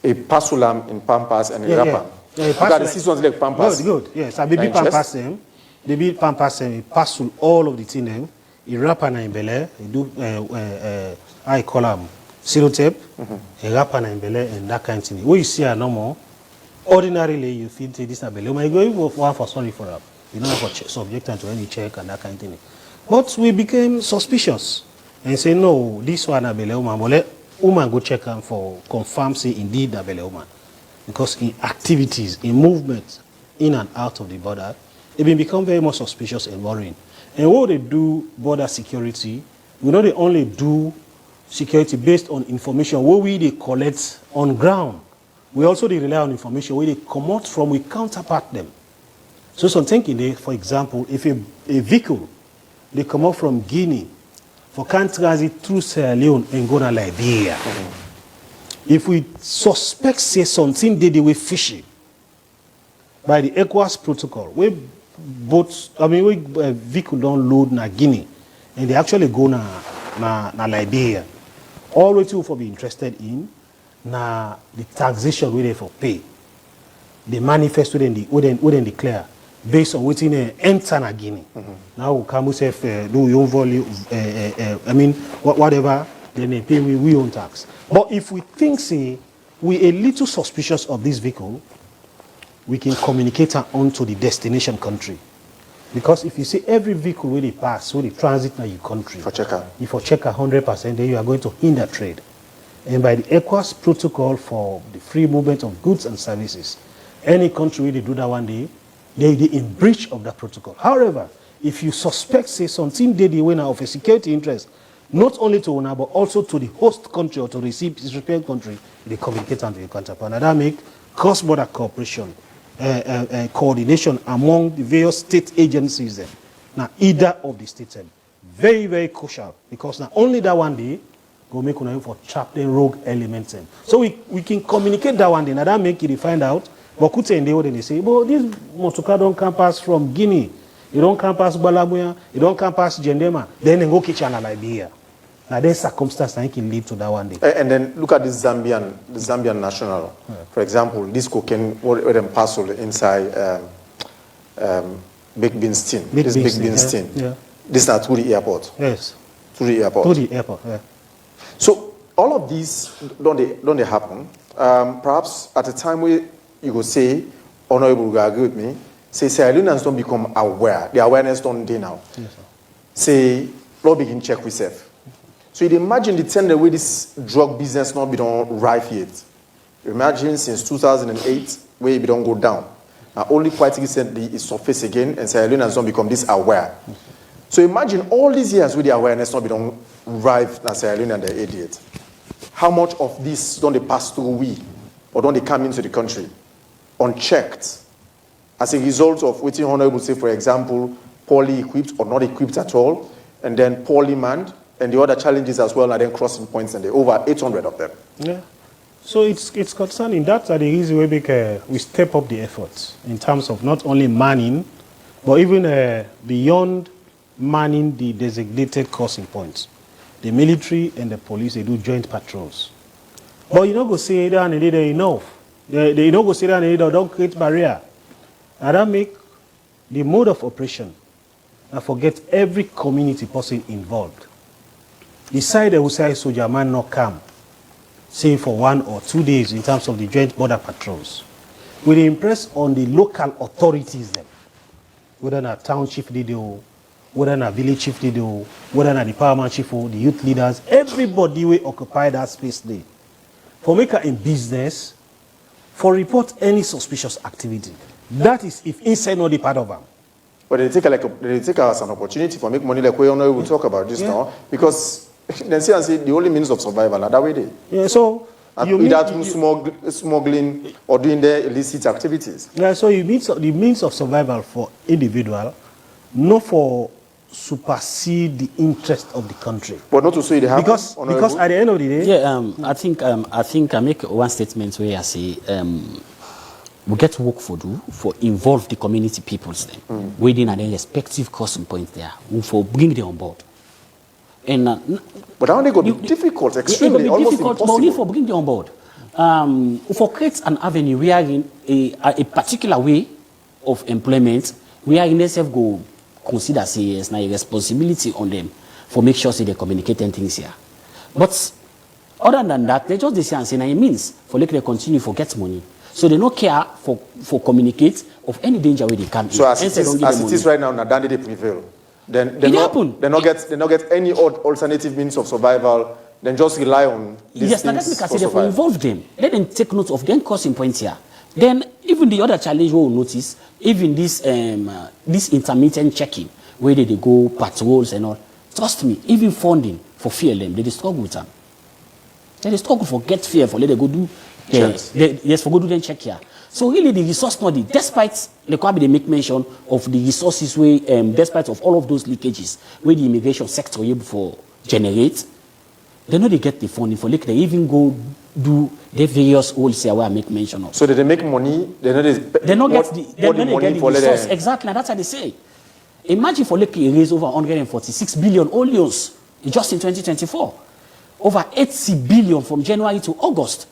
a pasulam in Pampas and a rapper. Yeah, because the seasons like Pampas. Good. Yes, I baby Pampas them. Baby Pampas them, pasul all of the thing them. He rapper na in Bel Air, he do I call him Sellotape, a wrapper and bele and that kind of thing. What you see are normal. Ordinarily, you feel this na bele. You go even for sorry for up. You don't have to subject them to any check and that kind of thing. But we became suspicious and say, no, this one na bele woman. But let woman go check them for confirm say indeed na bele woman. Because in activities, in movement, in and out of the border, it been become very much suspicious and worrying. And what they do border security, we know they only do security based on information what we they collect on ground. We also they rely on information where they come out from, we counterpart them. So some thinking they, for example, if a vehicle, they come out from Guinea, for can transit through Sierra Leone and go to Liberia. If we suspect say something they were fishy by the ECOWAS protocol, we vehicle don't load na Guinea and they actually go na Liberia. All we two for be interested in na the taxation we they for pay. They manifest within declare based on what in enter na Guinea. Now we come say do your value whatever, then they pay we own tax. But if we think say we a little suspicious of this vehicle, we can communicate on to the destination country. Because if you see every vehicle where they pass, where they transit in your country, if you check 100%, then you are going to hinder trade. And by the ECOWAS protocol for the free movement of goods and services, any country where they do that one day, they in breach of that protocol. However, if you suspect, say, something they win of a security interest, not only to owner, but also to the host country or to the recipient country, they communicate on your counterpart. And that make cross-border cooperation, coordination among the various state agencies then. Now, either of the states then. Very, very crucial. Because not only that one day, go make one for chapter rogue elements then. So we can communicate that one day. Now that make it find out. But could say they say, but this motorcar don't come pass from Guinea. You don't come past Balamuya, you don't come past Gendema, then they go kitchen and Liberia. Now there's circumstances that can lead to that one day. And then look at this Zambian national. For example, this cocaine where them parcel inside Big Beans tin. This Big Beans tin. Yeah. This is not to the airport. Yes. To the airport. To the airport, yeah. So all of these don't they happen? Perhaps at a time where you could say, Honorable, you agree with me, say Sierra Leoneans don't become aware. The awareness don't do now. Yes, sir. Say, Lord begin check with self. So you imagine the tender way this drug business not be done rife yet. Imagine since 2008, where it don't go down. Now only quite recently it surface again, and Sierra Leoneans don't become this aware. So imagine all these years with the awareness not be done rife na Sierra Leone and the idiot. How much of this don't they pass through we, or don't they come into the country unchecked? As a result of what the Honorable say, for example, poorly equipped or not equipped at all, and then poorly manned, and the other challenges as well, and then crossing points, and there are over 800 of them. Yeah. So it's concerning. That's the reason we step up the efforts in terms of not only manning, but even beyond manning the designated crossing points. The military and the police, they do joint patrols. But you don't go say that and they enough. They don't go say that and they don't create barrier. And that make the mode of operation and forget every community person involved. The side that will say soldier man not come, say for 1 or 2 days in terms of the joint border patrols. We impress on the local authorities then, whether not town chief leader, whether not village chief leader, whether not the powerman chief or the youth leaders, everybody will occupy that space there. For maker in business, for report any suspicious activity. That is if inside not the part of them. But they take it as an opportunity for make money like we will talk about this now, because they say the only means of survival are that way they. Yeah, so without smuggling or doing their illicit activities. Yeah, so you mean the means of survival for individual, not for supersede the interest of the country. But not to say they have because at the end of the day. Yeah, I think I make one statement where I say we get work for involve the community peoples then, waiting at their respective crossing points there, for bring them on board. And but how they go be difficult, extremely, almost difficult, impossible. but only for bring them on board. For create an avenue, we are in a particular way of employment, we are in itself go consider say it's not a responsibility on them for make sure say they communicate things here. But Other than that, they just say and say, it means for like they continue for get money. So they don't care for communicate of any danger where they can. So as it is right now, Nadandi they prevail. Then they not get any alternative means of survival. Then just rely on these yes, things. Yes, that's because they involve them. Let them take note of them causing points here. Then even the other challenge we will notice, even this this intermittent checking, where they go patrols and all. Trust me, even funding for FLM, they struggle with them. They struggle for get fear for let they go do yes, for go do them check here. So really the resource study, despite the Kwabi they make mention of the resources where despite of all of those leakages where the immigration sector able for generate, they know they get the funding for like they even go do the various wholesale where I make mention of. So they make money, they know they not get the resource. Exactly, that's how they say. Imagine for like raise over 146 billion only just in 2024. Over 80 billion from January to August.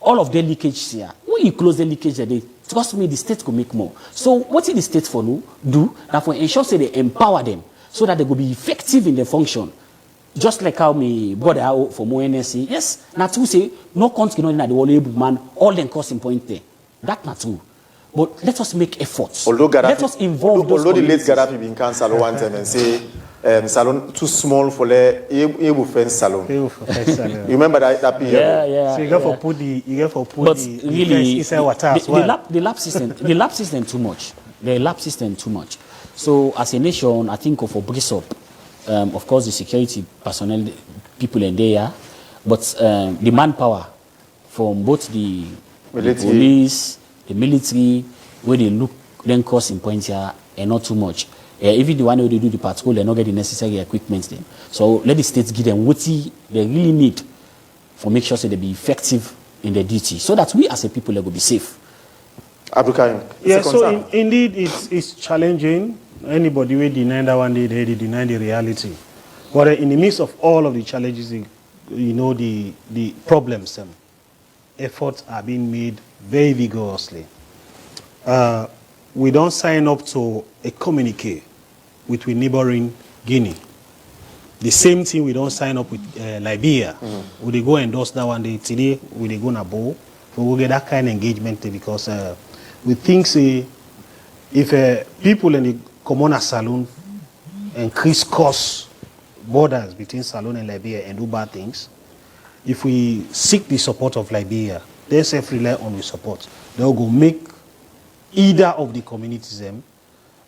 All of the leakage here. When you close the leakage today, trust me, the state could make more. So what did the state for do? That for ensure say they empower them so that they will be effective in their function. Just like how me brother out for more NSC. Yes, not true say no country not the world man all them costing point there. That's not true. But let us make efforts. Let us involve those although the late Gaddafi been cancelled one time and say salon too small for the able fence salon. You remember that period? Yeah. So you got for put but the really inside water as well. The lab system too much. The lab system too much. So as a nation, I think for bring up, of course the security personnel, people in there, but the manpower from both the police, the military, where they look then cost in points here and not too much. Even the one where they do the patrol, they not get the necessary equipment then. So let the states give them what they really need for make sure so they be effective in their duty, so that we as a people will be safe. Abdulkarim. Yeah, so indeed it's challenging. Anybody will deny that one day, they deny the reality. But in the midst of all of the challenges, the problems, efforts are being made very vigorously. We don't sign up to a communique with neighboring Guinea. The same thing we don't sign up with Liberia. We go endorse that one day. Today we go na bow. So we get that kind of engagement because we think if people in the common saloon increase cost borders between Salone and Liberia and do bad things, if we seek the support of Liberia, they self-rely on the support. They'll go make either of the communities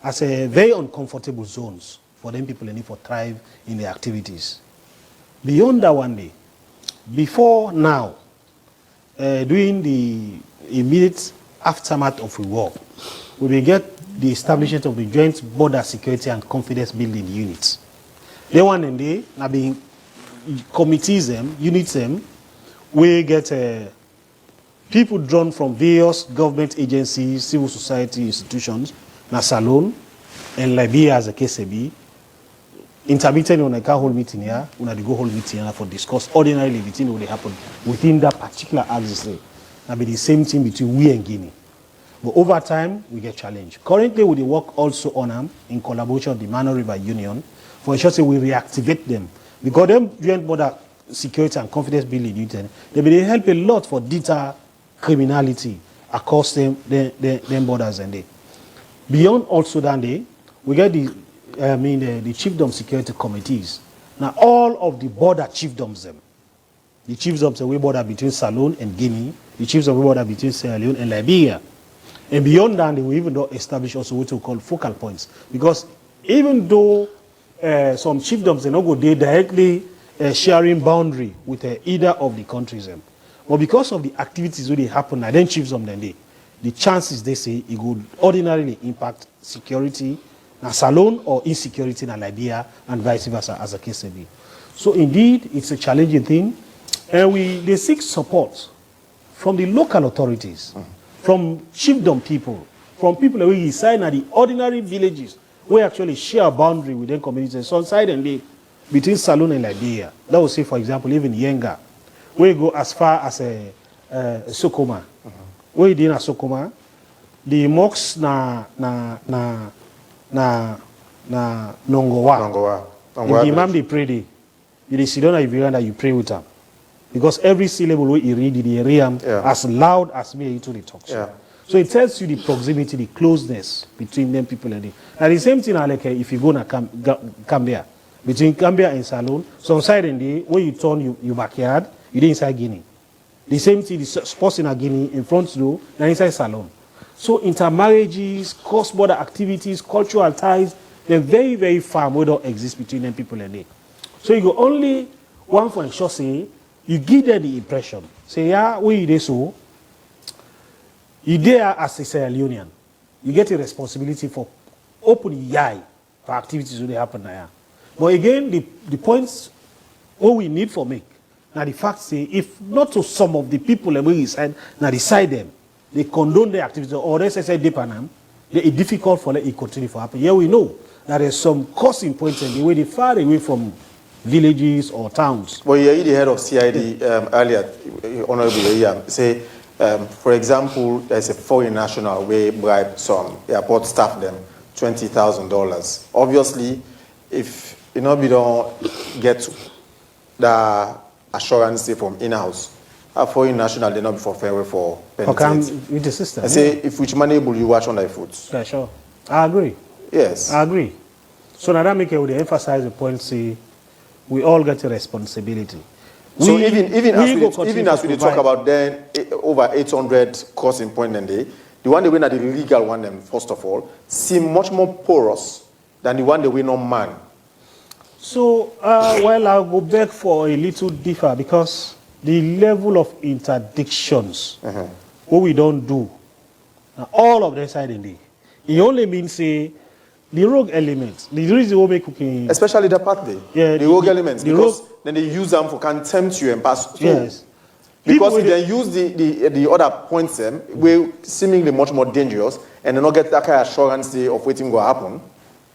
as a very uncomfortable zones for them people need for thrive in their activities. Beyond that one day, before now, during the immediate aftermath of the war, we will get the establishment of the Joint Border Security and Confidence Building Units. They want and they now being committees units we get people drawn from various government agencies, civil society institutions, na Salone and Liberia as a case be. Intermittent when I can hold meeting here, when I go hold meeting here for discuss ordinarily everything will happen within that particular axis. Now be the same thing between we and Guinea. But over time, we get challenged. Currently, we work also on them in collaboration with the Mano River Union for ensure we reactivate them. Because them Joint Border Security and Confidence Building Unit, they help a lot for deter criminality across them borders and they. Beyond also that day, we get the chiefdom security committees. Now all of the border chiefdoms the chiefdoms we border between Salone and Guinea, the chiefs of border between Sierra Leone and Liberia. And beyond that, they will even establish also what we call focal points. Because even though some chiefdoms they not go there directly sharing boundary with either of the countries, but because of the activities that happen, and then chiefdom then the chances they say it would ordinarily impact security na Salone or insecurity na Liberia and vice versa as a case may be. So indeed, it's a challenging thing, and they seek support from the local authorities, from chiefdom people, from people who reside in the ordinary villages who actually share a boundary within communities, so side and lake between Salone and Liberia. That will say, for example, even Yenga, we go as far as Sokoma. We did na Sokoma, the mosques na Nongowa. The imam they pray there. You sit down at veranda, you pray with them. because every syllable we read in the area Yeah. as loud as me into the talk show. Yeah. So it tells you the proximity, the closeness between them people and them. And the same thing, like if you go to Gambia, between Gambia and Salone, some side in the where you turn your backyard, you dey inside Guinea. The same thing, the sports in Guinea in front door, now inside Salone. So intermarriages, cross-border activities, cultural ties, they're very, very far where don't exist between them people and they. So you go only one for ensure say you give them the impression. Say, yeah, where you there so? You there as a Sierra Leonean. You get a responsibility for opening the eye for activities when they happen there. But again, the points what we need for make. Now the fact say if not to some of the people that we decide, now decide them, they condone the activities or they say they panam, it's difficult for them to continue to happen. Here we know that there's some causing points in the way they far away from villages or towns. Well, you heard the head of CID earlier, Honorable Yam, say, for example, there's a foreign national where bribe some airport staff them $20,000. Obviously, if we don't get the assurance from in-house, a foreign national they not be for fair for penalties. With the system. I say, if which money will you watch on their foot? Yeah, sure. I agree. Yes. I agree. So now that make it would emphasize the point, say, we all get a responsibility. So even as we talk provide. about then over 800 crossing point a day, the one they win at the legal one, them first of all, seem much more porous than the one they win on man. So, well, I'll go back for a little differ because the level of interdictions, what we don't do, now all of them side in there, it only means, say, the rogue elements, the reason we make cooking. Especially the pathway, Yeah, the rogue elements, the because rogue- then they use them for contempt you and pass through. Yes. Because People if they use the other points them, we're seemingly much more dangerous and they not get that kind of assurance of waiting will happen,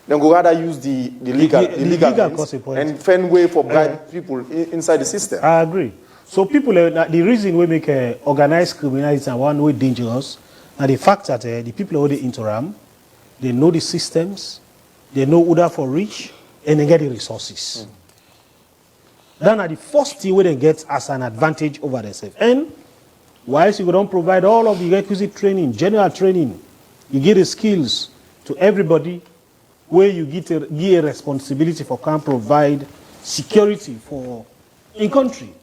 then go rather use the legal legal means consequence. and find way for bribe people inside the system. I agree. So people, the reason we make organized criminality and one way dangerous, and the fact that the people who they interam, they know the systems, they know who they for reach, and they get the resources. Then are the first thing where they get as an advantage over themselves. And whilst you don't provide all of the requisite training, general training, you give the skills to everybody where you give a responsibility for can provide security for in country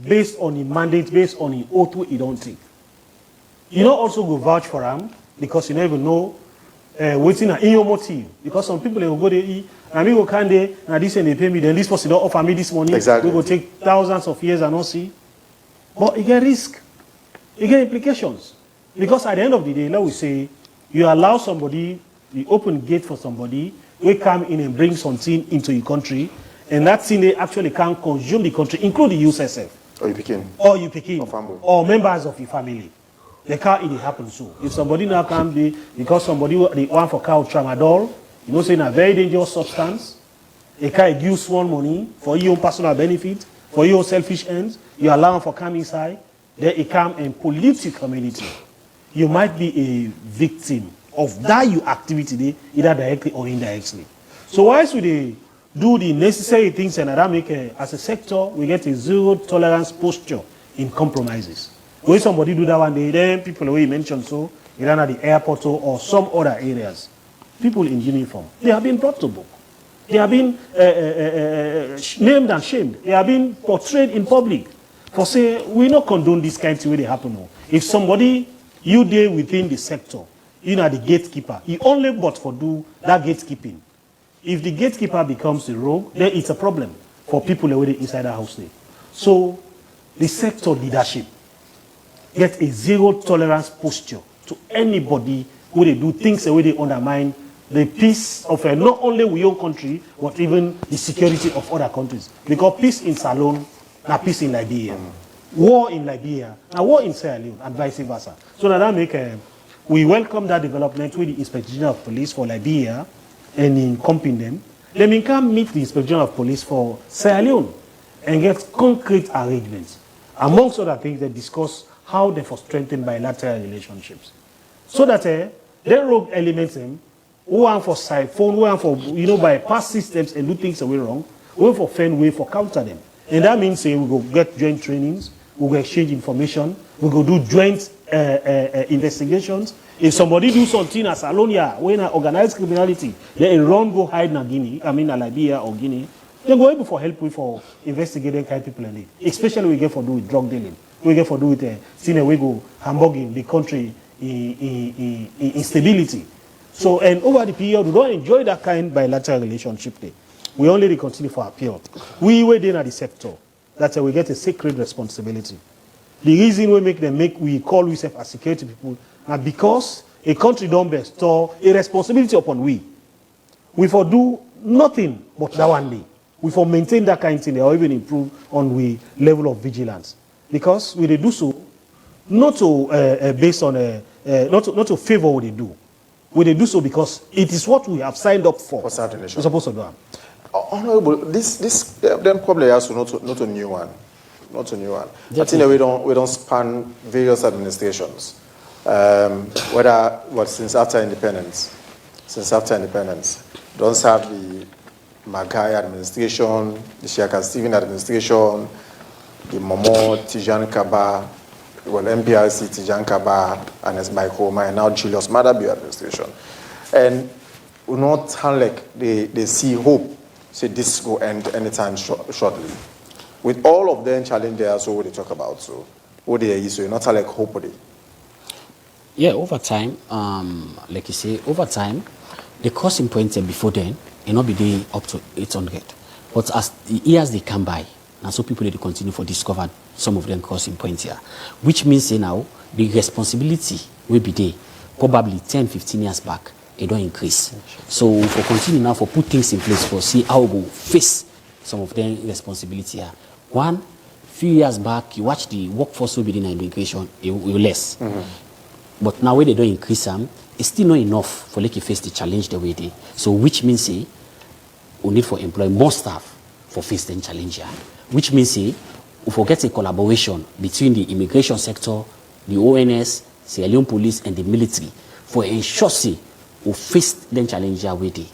based on the mandate, based on the oath you don't take. You don't also go vouch for them because you never know waiting in your motive. Because some people they will go there, and me go can they, and this and they pay me, then this person don't offer me this money. Exactly. We go take thousands of years and not see. But it get risk. It get implications. Because at the end of the day, let we say, you allow somebody, you open gate for somebody, we come in and bring something into your country, and that thing they actually can consume the country, including you yourself. Or you begin. Or you pick in, Or family. or members of your family. They can't it happen so. If somebody now can be, because somebody they want for cow tramadol, you know, saying a very dangerous substance, they can use small money for your own personal benefit, for your own selfish ends, you allow them for come inside, then it come and pollute your community. You might be a victim of that your activity there, either directly or indirectly. So whilst we do the necessary things and that make as a sector, we get a zero tolerance posture in compromises. When somebody do that one day, then people the way you mentioned so, either at the airport or some other areas, people in uniform, they have been brought to book. They have been named and shamed. They have been portrayed in public for say, we not condone this kind of way they happen. No. If somebody, you there within the sector, you know the gatekeeper, you only but for do that gatekeeping. If the gatekeeper becomes a rogue, then it's a problem for people who are inside the house there. So the sector leadership get a zero tolerance posture to anybody who they do things the way they undermine the peace of not only we own country, but even the security of other countries. Because peace in Salone, now peace in Liberia. War in Liberia, now war in Sierra Leone, and vice versa. So now that make we welcome that development with the Inspector General of Police for Liberia and in comping them. Then we can meet the Inspector General of Police for Sierra Leone and get concrete arrangements. Amongst other things, they discuss how they for strengthen bilateral relationships. So that the rogue elements who want for siphon, who want for bypass systems and do things away wrong, who for find way for counter them. And that means we go get joint trainings, we go exchange information, we go do joint investigations. If somebody do something as Alonia, when organized criminality, they run go hide in Guinea, I mean Liberia or Guinea, they go able for help with for investigating kind of people in it. Especially we get for do with drug dealing. We get for do with seeing we go hamburging the country in instability. So, and over the period, we don't enjoy that kind of bilateral relationship there. We only continue for appeal. We were in at the sector. That's why we get a sacred responsibility. The reason we call ourselves as security people, and because a country don't bestow a responsibility upon we. We for do nothing but that one day. We for maintain that kind of thing or even improve on we level of vigilance. Because we do so not to based on not to favor what they do. We do so because it is what we have signed up for. For certain nation. We're supposed to do. Honorable, this then probably also not a new one. Not a new one. I think that we don't span various administrations. Since after independence. Don't have the Magai administration, the Shaka Stephen administration, the Momo Tijan Kaba, MPRC Tijan Kaba, and as Mike Homa, and now Julius Madabi administration. And we not like they see hope, say this will end anytime shortly. With all of them challenges, so what they talk about, so what they are, so not like hope with it. Yeah, over time, like you say, over time, the crossing points before then, it not be there up to 800. But as the years they come by, and so people they continue for discover some of them crossing points here, which means say now the responsibility will be there. Probably 10, 15 years back, it don't increase. So for continue now for put things in place for see how we face some of them responsibility here. One, few years back, you watch the workforce will be in immigration, it will less. But now when they don't increase them, it's still not enough for like you face the challenge the way they. So which means say we need for employ more staff for face the challenge here. Which means say we forget a collaboration between the immigration sector, the ONS, Sierra Leone police, and the military for ensure say we face the challenge here with they.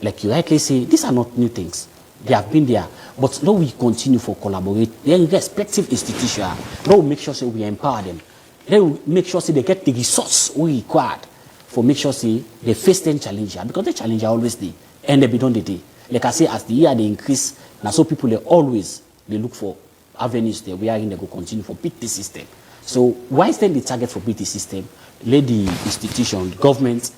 Like you rightly say, these are not new things. They have been there. But now we continue for collaborate. Then respective institutions, now we make sure say we empower them. Then we make sure say they get the resource we required for make sure say they face the challenge because the challenge are always there and they be done the day. Like I say, as the year they increase, now so people they always they look for avenues there where they go continue for beat the system. So why is then the target for beat the system? Let the institution, the government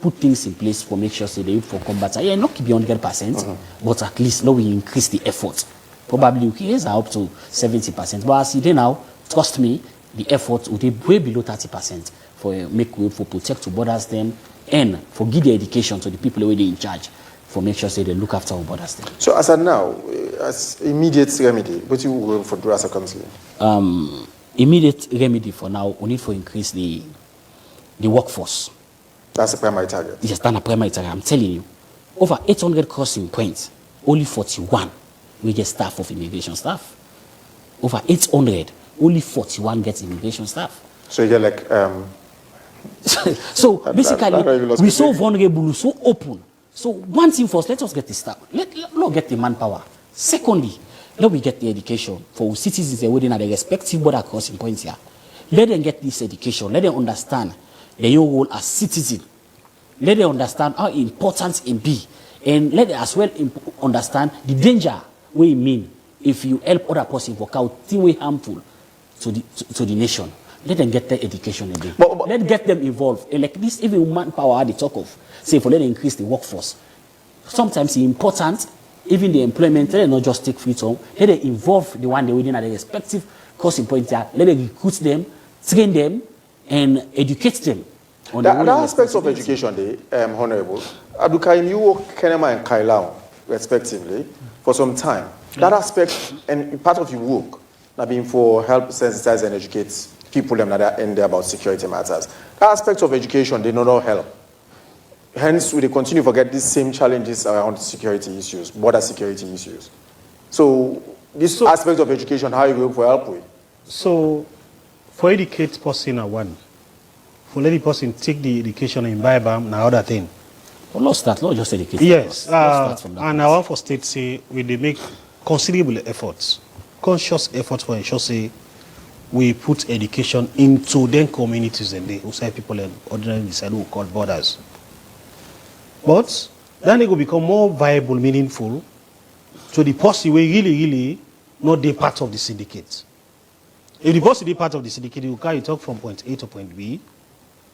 put things in place for make sure say they for combat. Yeah, not keep beyond 100%, but at least now we increase the effort. Probably here's up to 70%. But as you now, trust me, the effort would be way below 30% for make way for protect to borders them and for give the education to the people already in charge for make sure say they look after our borders them. So as of now, as immediate remedy, what you will for do as a country? Immediate remedy for now, we need to increase the workforce. That's the primary target. Yes, that's a primary target. I'm telling you, over 800 crossing points, only 41 we get staff of immigration staff. Over 800, only 41 gets immigration staff. So you get like so basically we so vulnerable, so open. So one thing first, let us get the staff. Let's get the manpower. Secondly, let we get the education for citizens within the respective border crossing points here. Let them get this education. Let them understand their role as citizens. Let them understand how important it be. And let them as well understand the danger we mean if you help other person work out things way harmful to the nation. Let them get their education again. Let's get them involved. And like this, even manpower they talk of, say for let them increase the workforce. Sometimes it's important, even the employment, let them not just take free time. Let them involve the one they within at the respective crossing points there. Let them recruit them, train them, and educate them. On the aspects of education, Honorable Abdul Karim, you work Kenema and Kailau, respectively, for some time. That aspect and part of your work, not being for help sensitize and educate people them that are about security matters. That aspect of education, they not help. Hence, we continue to get these same challenges around security issues, border security issues. So, this aspect of education, how you going for help with? So, for educate person are one. For let the person take the education and buy them, now other thing. Well, not just educate. Yes, and I want for state say we they make considerable efforts, conscious efforts for ensure say we put education into them communities and they outside people and ordinarily decide who call borders. But then it will become more viable, meaningful to the person who really not be part of the syndicate. If the person be part of the syndicate, you carry talk from point A to point B,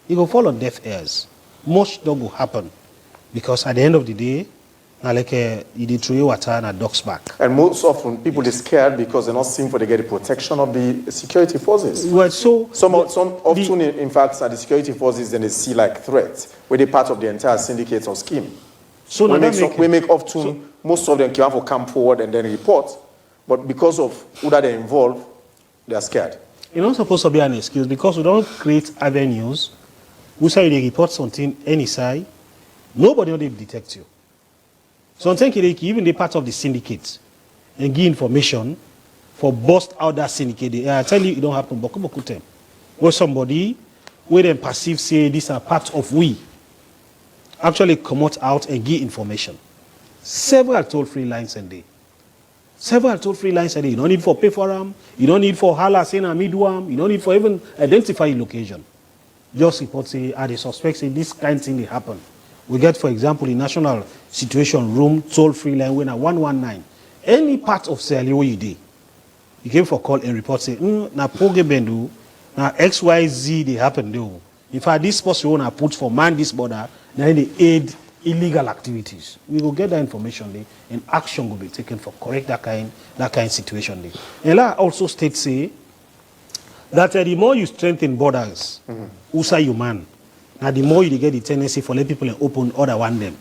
it will fall on deaf ears. Much don't go happen because at the end of the day, now like you did throw water and a dog's back. And most often people are scared because they're not seeing for they get the protection of the security forces. Well, so some often, in fact, are the security forces then they see like threats where they're part of the entire syndicate or scheme. So we make often most of them come come forward and then report, but because of who that they're involved, they are scared. It's not supposed to be an excuse because we don't create avenues. We say they report something any side, nobody will detect you. So I'm thinking even the part of the syndicate and give information for bust out that syndicate. I tell you, it don't happen. But where somebody, where them perceive say these are part of we, actually come out and give information. Several toll-free lines a day. Several toll-free lines a day. You don't need for pay for them. You don't need for hala saying a midwam. You don't need for even identify your location. Just report say, are they suspects say this kind of thing they happen. We get, for example, the National Situation Room toll-free line when at 119. Any part of Sierra where you did, you came for call and report say, na poge bendu, na XYZ they happen though. In fact, this person want to put for man this border, then they aid illegal activities. We will get that information there, and action will be taken for correct that kind of situation there. And that also states say that the more you strengthen borders, USA you man. Now, the more you get the tendency for let people open other one them.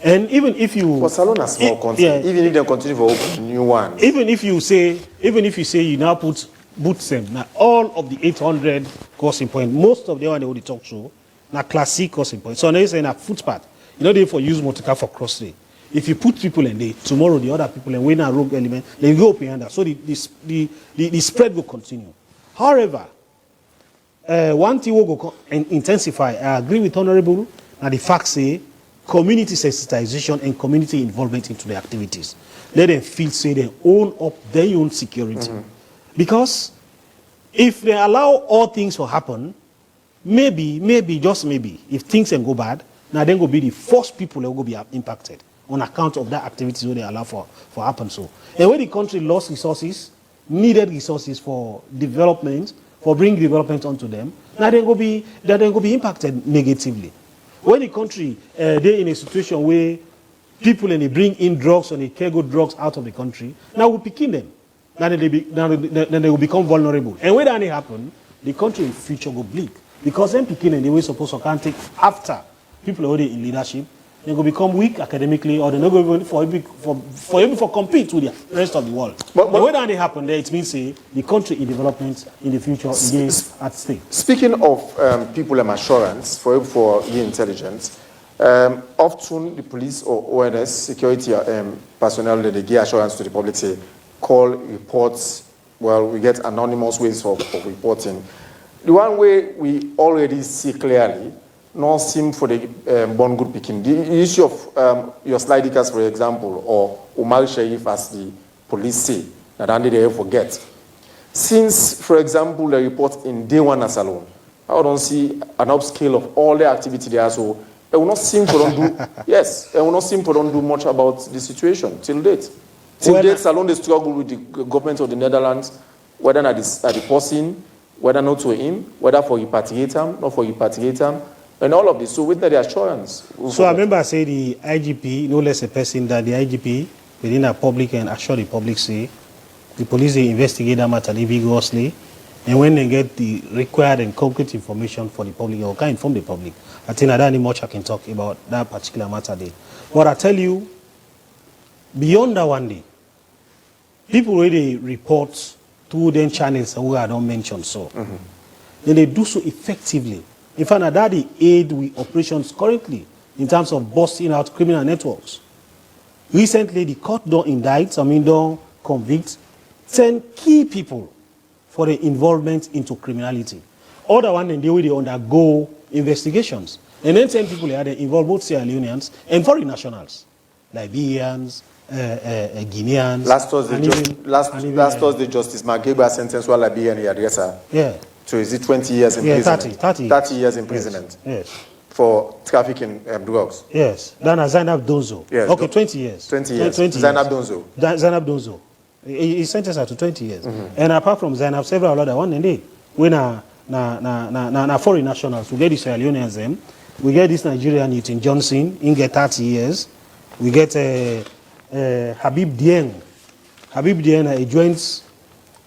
And even if you... For Salon a small country, even if they continue to open new ones. Even if you say you now put boots them, now all of the 800 crossing point, most of the one they already talk to, now classic crossing point. So now it's in a footpath. You know they for use motor car for cross day. If you put people in there, tomorrow the other people and when a rogue element, they go behind that. So the spread will continue. However, one thing will go intensify. I agree with Honorable. Now the fact say community sensitization and community involvement into the activities. Let them feel say they own up their own security. Because if they allow all things to happen, maybe, just maybe, if things can go bad, now then go be the first people that will be impacted on account of that activities where they allow for happen. So, and when the country lost resources, needed resources for development, for bringing development onto them, now they go be impacted negatively. When the country they're in a situation where people and they bring in drugs and they carry drugs out of the country, now we picking them. Then they will become vulnerable. And when that happen, the country in future will bleak. Because them picking and they were supposed to can't take after people already in leadership, they will become weak academically, or they're not going for compete with the rest of the world. But when that happen, there it means the country in development in the future is at stake. Speaking of people and assurance for the intelligence, often the police or ONS security personnel that they give assurance to the public say call reports. Well, we get anonymous ways of reporting. The one way we already see clearly, not seem for the born good picking. The issue of your slidicas, for example, or Umar Sharif as the police say, that only they forget. Since, for example, the report in day one as alone, I don't see an upscale of all the activity there, so it will not seem to don't do, yes, it will not seem to don't do much about the situation till date. Till date, Salon they struggle with the government of the Netherlands, whether at the person, whether not to him, whether for repatriate him, not for repatriate him, and all of this. So with the assurance. So I remember I say the IGP, no less a person that the IGP within the public and assure the public say the police they investigate that matter vigorously, and when they get the required and concrete information for the public, or can inform the public. I think I don't need much I can talk about that particular matter there. But I tell you, beyond that one day, people already report through them channels who I don't mention so. Then they do so effectively. In fact, that they aid with operations currently in terms of busting out criminal networks. Recently, the court don't indict, don't convict 10 key people for their involvement into criminality. Other one, they will undergo investigations. And then 10 people are involved, both Sierra Leoneans and foreign nationals, Liberians, Guineans. Last Thursday, and even- last and even, Thursday, Justice Mageba sentenced Walabi and Yadresa. Yeah. So is it 20 years Yeah, imprisonment? 30 years imprisonment Yes. for trafficking drugs. Yes. Then Zainab Donzo. Yes. Okay, 20 years. 20 years. 20 Zainab Donzo. Zainab Donzo. He sentenced her to 20 years. And apart from Zainab, several other one indeed. We na foreign nationals. We get the Sierra Leoneans them. We get this Nigerian Newton Johnson. He get 30 years. We get Habib Dieng. Habib Dieng, a joint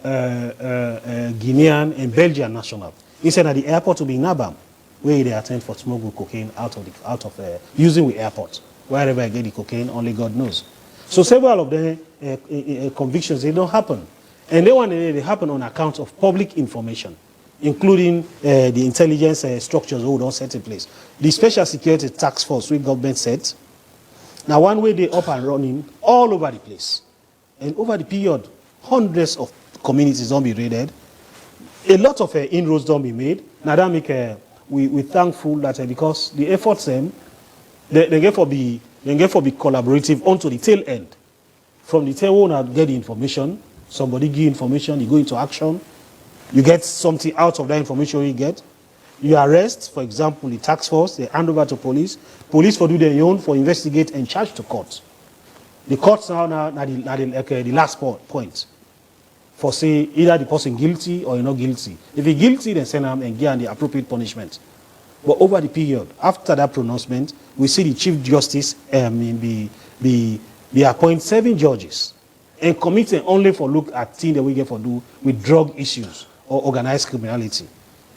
Guinean and Belgian national. He said at the airport to be in Nabam, where they attend for smuggle cocaine out of using the airport. Wherever I get the cocaine, only God knows. So several of the convictions, they don't happen. And they happen on account of public information, including the intelligence structures who don't set in place. The Special Security Task Force, which government set, now one way they up and running all over the place. And over the period, hundreds of communities don't be raided. A lot of inroads don't be made. Now that make we thankful that because the efforts they get for be collaborative onto the tail end. From the tail owner get the information, somebody give information, you go into action, you get something out of that information you get. You arrest, for example, the task force, they hand over to police. Police for do their own, for investigate and charge to court. The courts now the last point. For say either the person guilty or you're not guilty. If you're guilty, then send them and give them the appropriate punishment. But over the period, after that pronouncement, we see the Chief Justice be appoint 7 judges and committee only for look at things that we get for do with drug issues or organized criminality.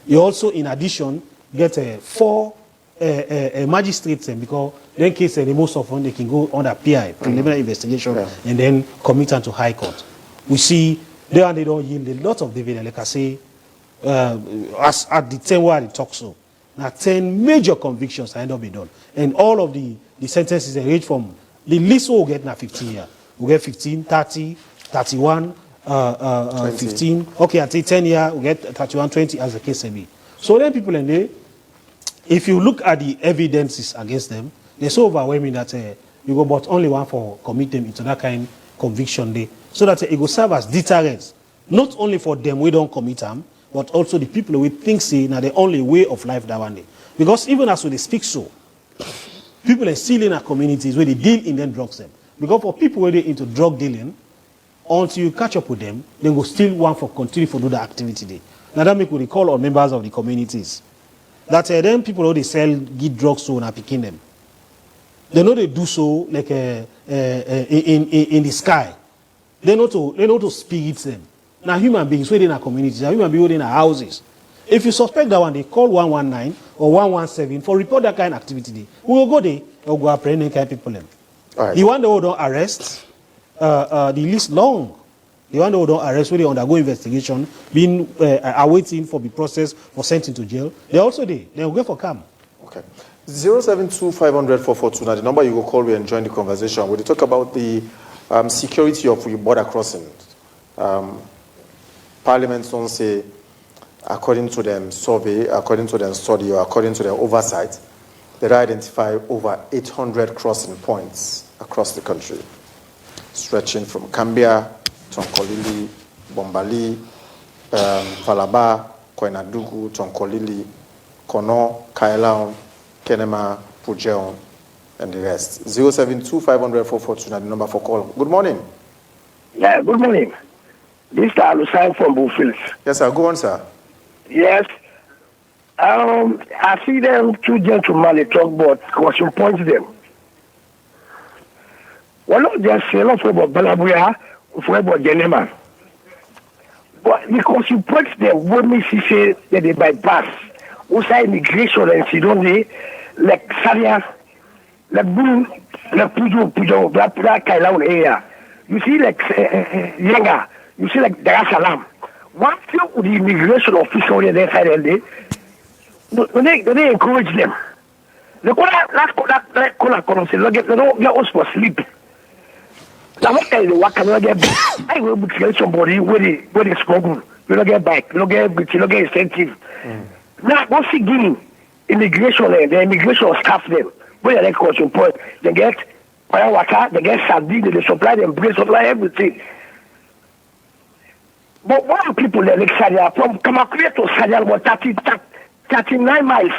You also, in addition, get 4 magistrates because then case the most often they can go under PI, preliminary investigation, and then commit them to High Court. We see they don't yield a lot of dividend, like I say, as at the 10 where they talk so. Now 10 major convictions end up being done. And all of the sentences range from the least will get now 15 years. We get 15, 30, 31, 15. Okay, I take 10 years, we get 31, 20 as the case may be. So then people in there, if you look at the evidences against them, they're so overwhelming that you go but only one for commit them into that kind of conviction day. So that it will serve as deterrence, not only for them we don't commit them, but also the people we think say now the only way of life that one day. Because even as they speak so, people are still in our communities where they deal in them drugs them. Because for people where they into drug dealing, until you catch up with them, they go still want for continue for do the activity day. Now that make we call on members of the communities. That then people who they sell get drugs so and picking them. They know they do so like in the sky. They know to spirit them. Now human beings within our communities, human beings within our houses. If you suspect that one, they call 119 or 117 for report that kind of activity. We will go there and go apprehend any kind of people. All right. The one that we don't arrest, the list long. The one that we don't arrest, where they undergo investigation, being awaiting for the process for sent into jail. They also there. They will go for calm. Okay. 072-500-442. Now the number you will call, we enjoy the conversation. We talk about the security of your border crossing. Parliament don't say, according to them survey, according to them study, or according to their oversight, they identify over 800 crossing points across the country, stretching from Kambia, Tonkolili, Bombali, Falaba, Koinadugu, Tonkolili, Kono, Kailaon, Kenema, Pujeon, and the rest. 072-500-442, the number for call. Good morning. Yeah, good morning. This is Alusai from Bullfields. Yes, sir. Go on, sir. Yes. I see them 2 gentlemen they talk about caution points them. One of them say a lot about Balabuya, for about Genema. But because you point them, what me see say that they bypass. Also immigration and see don't they like Saria, like Blue, like Pujo, Black Kailaun area. You see like Yenga, you see like Dar es Salaam. One thing with the immigration official on their side, they encourage them. They don't get us for sleep. Now what kind of work can I get? I will be somebody where they smuggle. You don't get back. You don't get incentive. Now go see Guinea immigration and the immigration staff them. Where they caution point, they get fire water, they get sardine, they supply them, they supply everything. But one people there, like Sadia, from Kamakuri to Sadia, about 39 miles.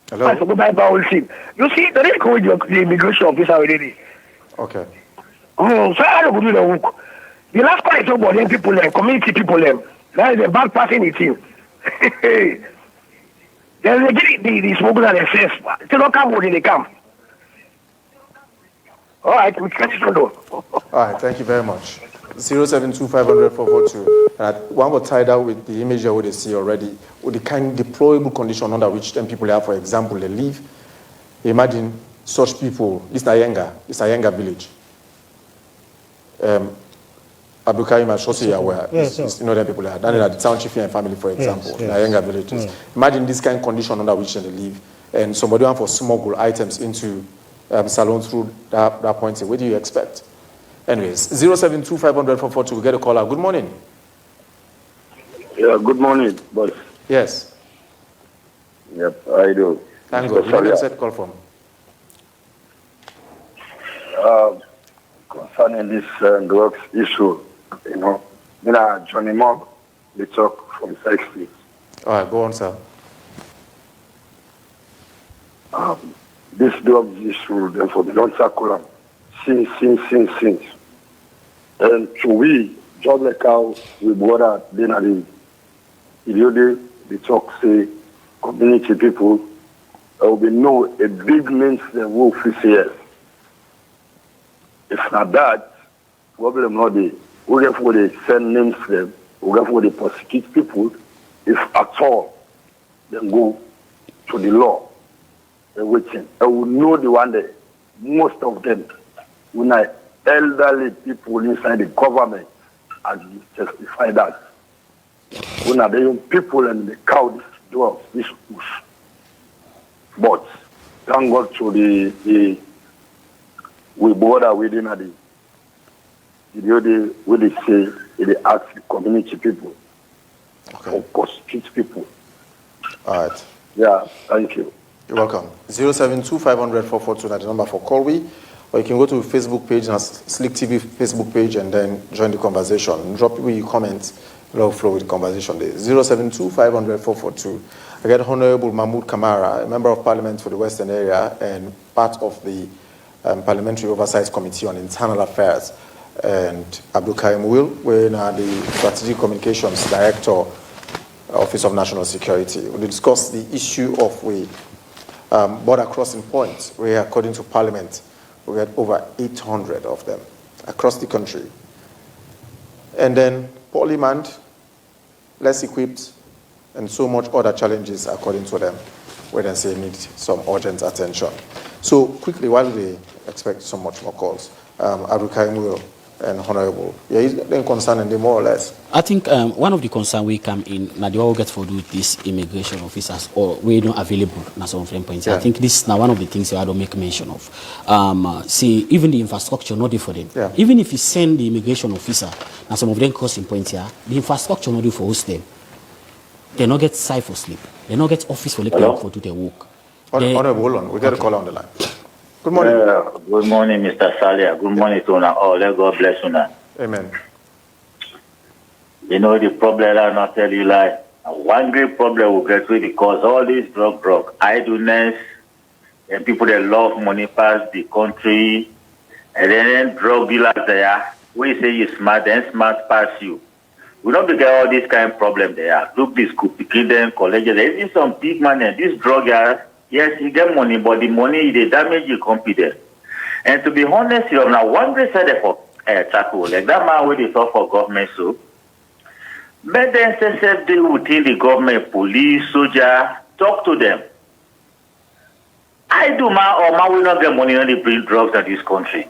Hello? I go by whole team. You see, they didn't call the immigration officer already. Okay. Oh, so I don't do the work. The last time I talk about them people, them community people, them. That is a bad person in the team. Then they get the smuggler themselves. They don't come when they come. All right, we can just do. All right, thank you very much. 072-500-442. One will tie that with the image that they see already, with the kind of deployable condition under which 10 people have, for example, they live. Imagine such people, this is Ayenga village. Abdulkarim, I'm sure you're aware. Yes, you know that people are. That is the town chief and family, for example, yes. Ayenga villages. Imagine this kind of condition under which they live, and somebody want for smuggle items into Salon through that point. What do you expect? Anyways, 072-500-442. We get a caller. Good morning. Yeah, good morning, boss. Yes. Yep, I do. Thank God. Where did you call from? Concerning this drugs issue, you know, Johnny Mob, they talk from 60. All right, go on, sir. This drugs issue, therefore, they don't tackle them since. And so we, just like how we brought out Benadi, they talk, say, community people, there will be no a big names that will face here. If not that, problem not the we get for they send names them, we get for they prosecute people, if at all, then go to the law. They're waiting. I will know the one day, most of them, when I elderly people inside the government, as you justify that. When are the young people and the cow this drugs, this push. But thank God to the we border within the where they say they ask the community people or prosecute people. All right. Yeah, thank you. You're welcome. 072-500-442, that's the number for Colby. Or you can go to Facebook page, and Slick TV Facebook page, and then join the conversation. Drop your comments, let flow with the conversation there. 072-500-442. I get Honorable Mahmoud Kamara, a member of Parliament for the Western Area and part of the Parliamentary Oversight Committee on Internal Affairs, and Abdulkarim Will, we're now the Strategic Communications Director, Office of National Security. We'll discuss the issue of border crossing points, where according to Parliament, we had over 800 of them across the country. And then poorly manned, less equipped, and so much other challenges according to them, where they say need some urgent attention. So quickly, why do they expect so much more calls? Abdulkarim Will and Honorable, is then concerned and they more or less? I think one of the concerns we come in, now the get for do these immigration officers or we don't available na some frame points. Yeah. I think this is now one of the things I don't make mention of. See, even the infrastructure not there for them. Yeah. Even if you send the immigration officer, now some of them crossing points here, the infrastructure not do for host them. They not get site for sleep. They not get office for sleep for do their work. Honorable, hold on. We got a caller on the line. Good morning. Good morning, Mr. Salia. Good morning to all. Let God bless you now. Amen. You know the problem I not tell you like one great problem we get with because all this drug idleness and people that love money pass the country and then drug dealers there. We say you smart, then smart pass you. We don't get all this kind of problem there. Look, this could begin them colleges. There is some big money. This drug guys. Yes, you get money, but the money, they damage your confidence. And to be honest, you have now one great side for tackle. Like that man where they talk for government, so. But then SSF deal within the government, police, soldier, talk to them. I do man or man will not get money when they bring drugs to this country.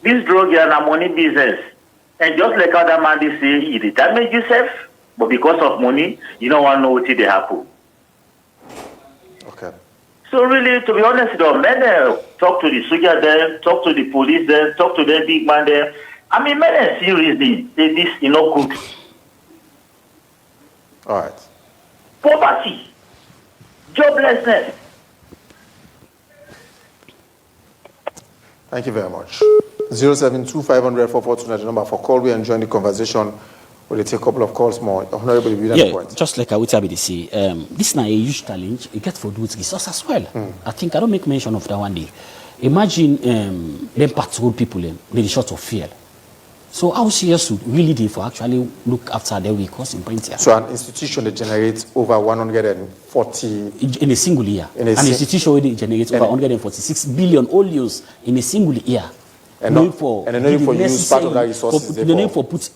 This drug is a money business. And just like other man, they say, it damage yourself, but because of money, you don't want to know what they happen. Okay. So really, to be honest, men talk to the soldier there, talk to the police there, talk to the big man there. I mean, men are seriously say this, good. All right. poverty, joblessness. Thank you very much. 072-500-4429, the number for call. We enjoy the conversation. We'll take a couple of calls more. Honorable, Yeah, point. just like I would say, this is now a huge challenge. You get for do with resource as well. I think I don't make mention of that one day. Imagine them patrol people in short of fuel. So how serious would really they for actually look after their vehicles in Printia? So an institution that generates over 140 in a single year. An institution already generates over 146 billion all use in a single year. And not for use part of that resources. They need for put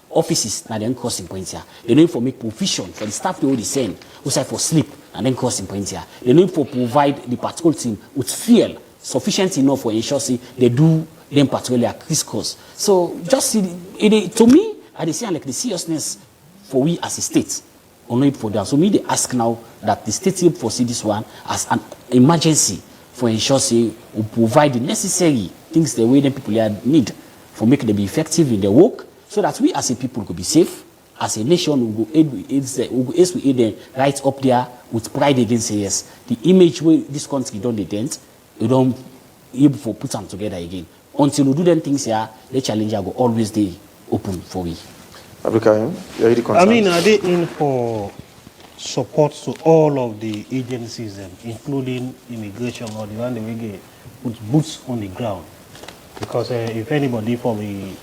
offices and then cost in Printia. They need for make provision for the staff they already send, also for sleep and then cost in Printia. They need for provide the patrol team with fuel sufficient enough for ensure they do them particularly at crisscross. So just to me, I see like the seriousness for we as a state, only for them. So me they ask now that the state will foresee this one as an emergency for ensure will provide the necessary things the way them people need for making them be effective in their work, so that we as a people could be safe. As a nation, we will aid them right up there with pride against yes. The image where this country don't dent, you don't able to put them together again. Until we do them things here, the challenge will always be open for we. I mean, are they in for support to all of the agencies, including immigration or the one that we get put boots on the ground? Because if anybody for me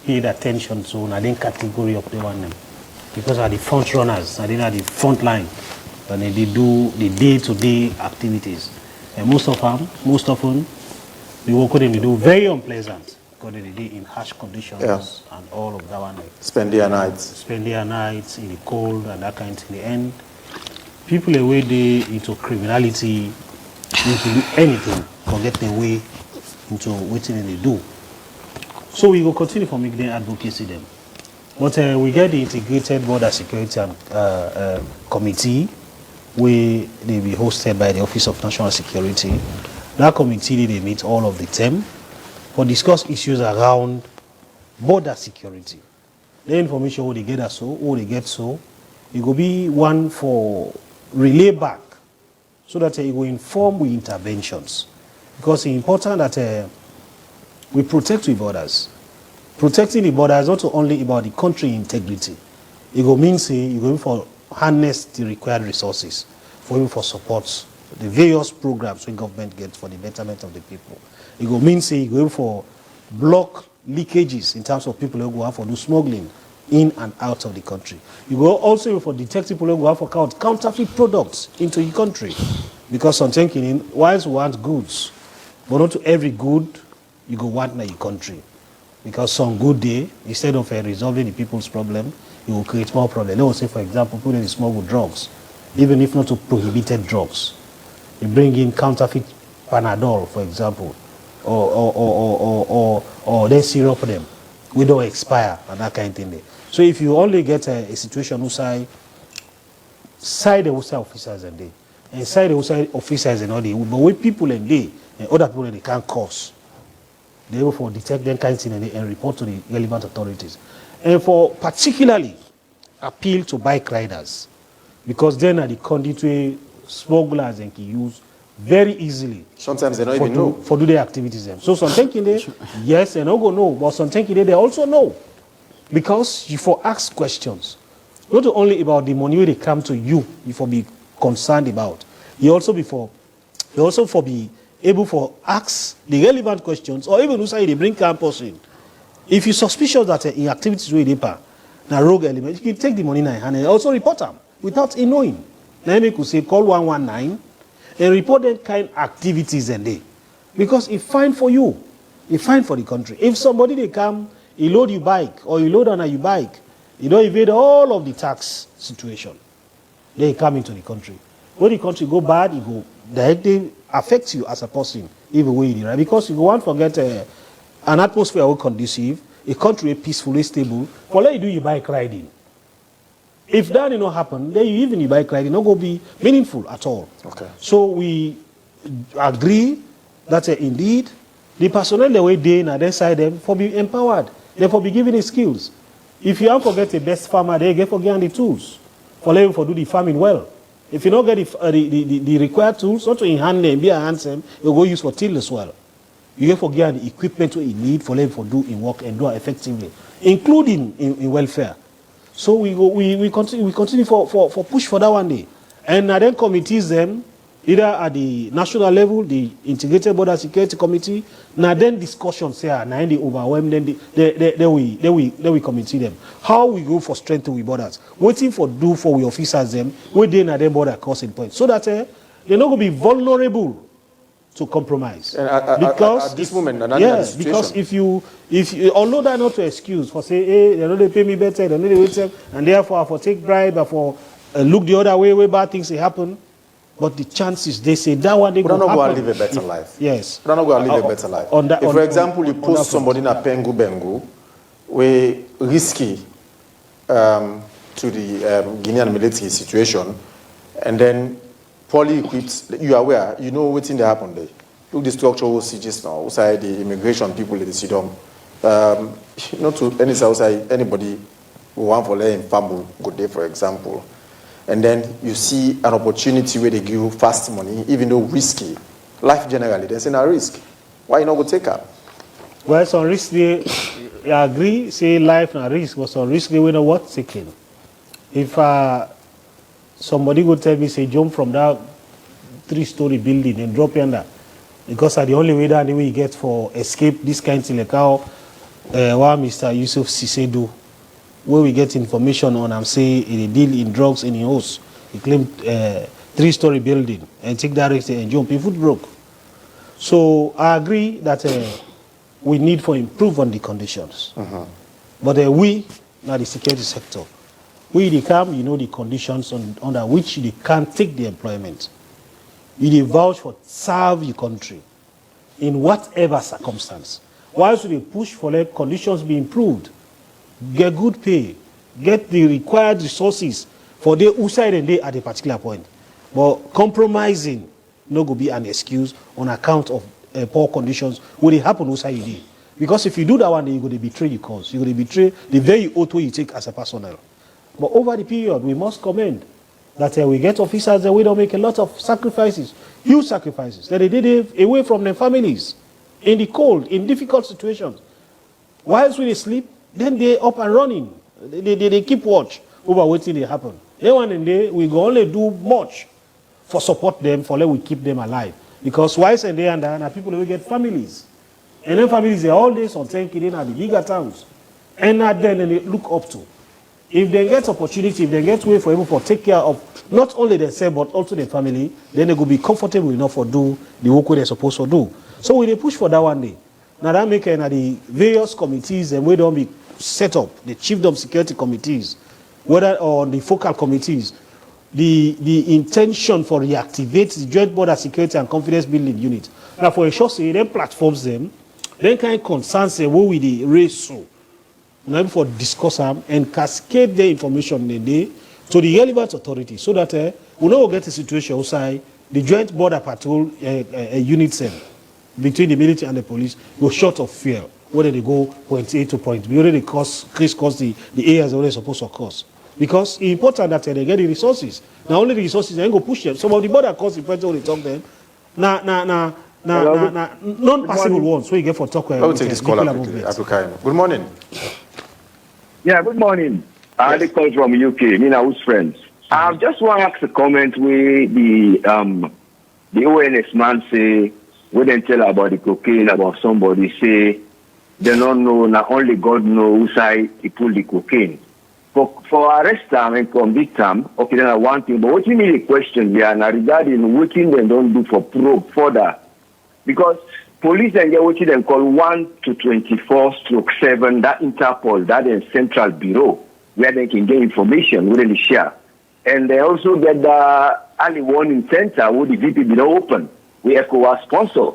paid attention to the category of the one, because are the front runners, are they at the front line, and they do the day-to-day activities. And most often, the work they do very unpleasant because they did in harsh conditions and all of that one. Spend their nights. Spend their nights in the cold and that kind. In the end, people away they into criminality, into do anything, forget their way into what they do. So we will continue for making advocacy them. But we get the Integrated Border Security Committee, where they be hosted by the Office of National Security. That committee, they meet all of the time for discuss issues around border security. The information they get so, it will be one for relay back so that it will inform with interventions. Because it's important that we protect the borders. Protecting the border is not only about the country integrity. It will mean you're going for harness the required resources for support the various programs the government gets for the betterment of the people. It will mean you're going for block leakages in terms of people who go out for do smuggling in and out of the country. You go also for detect people who go out for counterfeit products into the country. Because some thinking, whilst we want goods, but not to every good you go want in your country. Because some good day, instead of resolving the people's problem, you will create more problems. Let us say, for example, people who smuggle drugs, even if not to prohibited drugs. You bring in counterfeit Panadol, for example, or they syrup them. We don't expire and that kind of thing. So if you only get a situation who side the officers and they, and side the officers and all they, but with people and they, and other people they can't cause. They will for detect them kind of thing and report to the relevant authorities. And for particularly appeal to bike riders, because then are the conduit where smugglers and can use very easily. Sometimes they don't even know. For do their activities. So some thinking they, yes, and no go no, but some thinking they also know. Because you for ask questions. Not only about the money they come to you, you for be concerned about. You also for be able for ask the relevant questions, or even say they bring campus in. If you're suspicious that in activities where they pay, now rogue element, you can take the money in your hand and also report them without knowing. Now you could say call 119 and report that kind of activities and they. Because it's fine for you. It's fine for the country. If somebody they come, he load your bike or you load on your bike, you don't evade all of the tax situation. They come into the country. When the country go bad, it go directly affect you as a person, even when you right? Because you won't forget an atmosphere conducive, a country peacefully stable. For let you do your bike riding. If that did not happen, then you even your bike riding not going to be meaningful at all. Okay. So we agree that indeed the personnel the way they and inside them for be empowered, they for be given the skills. If you don't forget the best farmer, they get for getting the tools. for them for do the farming well. If you don't get the required tools, not to enhance them, be enhance them, you go use for till as well. You have to get the equipment what you need for them for do in work and do it effectively, including in welfare. So we continue for push for that one day. And then committees them, either at the national level, the Integrated Border Security Committee, now then discussions here, now they overwhelm, then we committee them. How we go for strength with borders, waiting for do for we officers them, waiting at them border crossing point, so that they're not going to be vulnerable to compromise. And because at this moment, yes, because if you although that's not to excuse for say, hey, they know they pay me better, they know they wait, and therefore for take bribe, or for look the other way bad things they happen. But the chances they say that one they we're not going to happen. live a better life. Yes, we're not going to live a better life. If, for example, you post somebody in a Pengu Bengu, we risky to the Guinean military situation, and then poorly equipped, you are aware, you know what's in the happen there. Look the structural sieges now, outside the immigration people in the Sidom. Not to any outside anybody who want for laying family good day, for example. And then you see an opportunity where they give you fast money, even though risky. Life generally, there's a risk. Why you not go take up? Well, some risk they I agree, say life na risk, but some risk they will know what taking. If somebody would tell me, say, jump from that 3-story building and drop under, because that's the only way that you get for escape this kind of thing, like how Mr. Yusuf Sise do, where we get information on, I'm saying, he deal in drugs in his house. He claimed 3-story building and take that risk and jump. He foot broke. So I agree that we need to improve on the conditions. But we, now the security sector, we they come, you know the conditions under which they can't take the employment. You they vouch for serve your country in whatever circumstance. Whilst they push for let conditions be improved, get good pay, get the required resources for the outside and they at a particular point. But compromising no go be an excuse on account of poor conditions when it happen outside you did. Because if you do that one, you're going to betray your cause. You're going to betray the very oath you take as a personnel. But over the period, we must commend that we get officers that we don't make a lot of sacrifices, huge sacrifices, that they did it away from their families, in the cold, in difficult situations. Whilst we sleep, then they up and running. They keep watch over waiting they happen. Day one and day, we go only do much for support them, for let we keep them alive. Because whilst and day and there, people will get families. And then families, they all days on 10 kidding at the bigger towns. And then they look up to. If they get opportunity, if they get way for able to take care of not only themselves but also their family, then they will be comfortable enough for do the work they're supposed to do. So we push for that one day. Now that make the various committees and we don't be set up, the chiefdom security committees, whether or the focal committees, the intention for reactivate the joint border security and confidence building unit. Now for a short say, then platforms them, then kind of concerns them what we the raise so. Now for discuss them and cascade the information in the day to the relevant authorities so that we don't get a situation outside the joint border patrol units between the military and the police go short of fear whether they go point A to point B, whether they crisscross the areas where they're supposed to cross. Because it's important that they get the resources. Now only the resources they go push them. Some of the border crossing points when they talk them. Non-passable ones. So you get for talk. I will take this call quickly. Good morning. Yeah, good morning. I call from UK. Me and who's friends. I just want to ask a comment where the ONS man say we didn't tell about the cocaine about somebody say they don't know. Not only God knows who side he pull the cocaine. For arrest them and convict them, okay, then I want thing. But what you mean the question here now regarding what they don't do for probe further, because police and get what they call 1 to 24/7, that Interpol, that is Central Bureau, where they can get information within the share. And they also get the early warning center where the VP be open, where ECOWAS sponsor.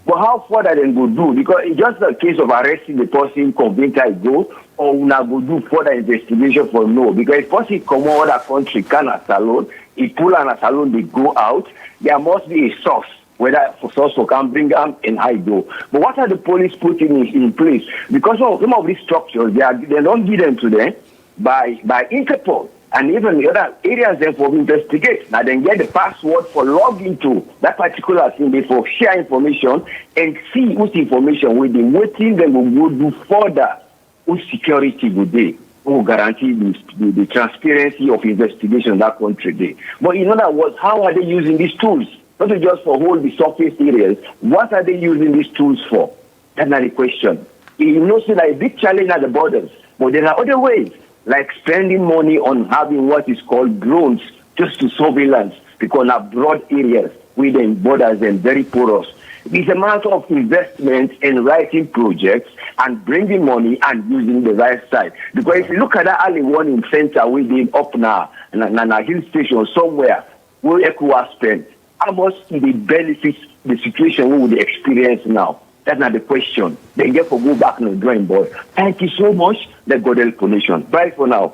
But how far that they go do? Because it's just a case of arresting the person, convinced I go, or we not go do further investigation for no. Because if person come out of that country, can a salon, he pull on a salon, they go out, there must be a source. Whether for source can bring them and I go. But what are the police putting in place? Because of some of these structures, they don't give them to them by Interpol. and even the other areas then for investigate. Now then get the password for log into that particular thing before share information and see whose information will be waiting, then we will do further whose security will be. Who guarantee the transparency of investigation in that country day. But in other words, how are they using these tools? Not just for hold the surface areas. What are they using these tools for? That's not the question. You know, so like a big challenge at the borders. But there are other ways, like spending money on having what is called drones just to surveillance, because our broad areas within borders and very porous. It's a matter of investment in writing projects and bringing money and using the right side. Because if you look at that alley one in center within up now, and a hill station somewhere where ECOWAS spent, how much the benefits the situation we would experience now? That's not the question. Then therefore go back on the drawing board. Thank you so much. Let God help the nation. Bye for now.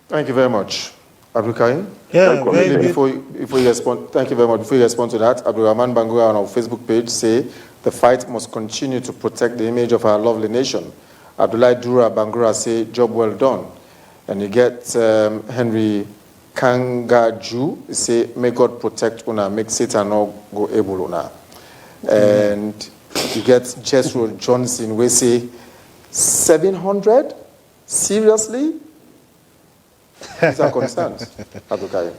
Thank you very much. Abdul Karim? Yeah, Before you respond, thank you very much. Before you respond to that, Abdul Rahman Bangura on our Facebook page say the fight must continue to protect the image of our lovely nation. Abdullah Dura Bangura say job well done. And you get Henry Kangaju say may God protect una, make Satan not go able una. And you get Jethro Johnson we say 700? Seriously? These are concerns, Abdul Karim.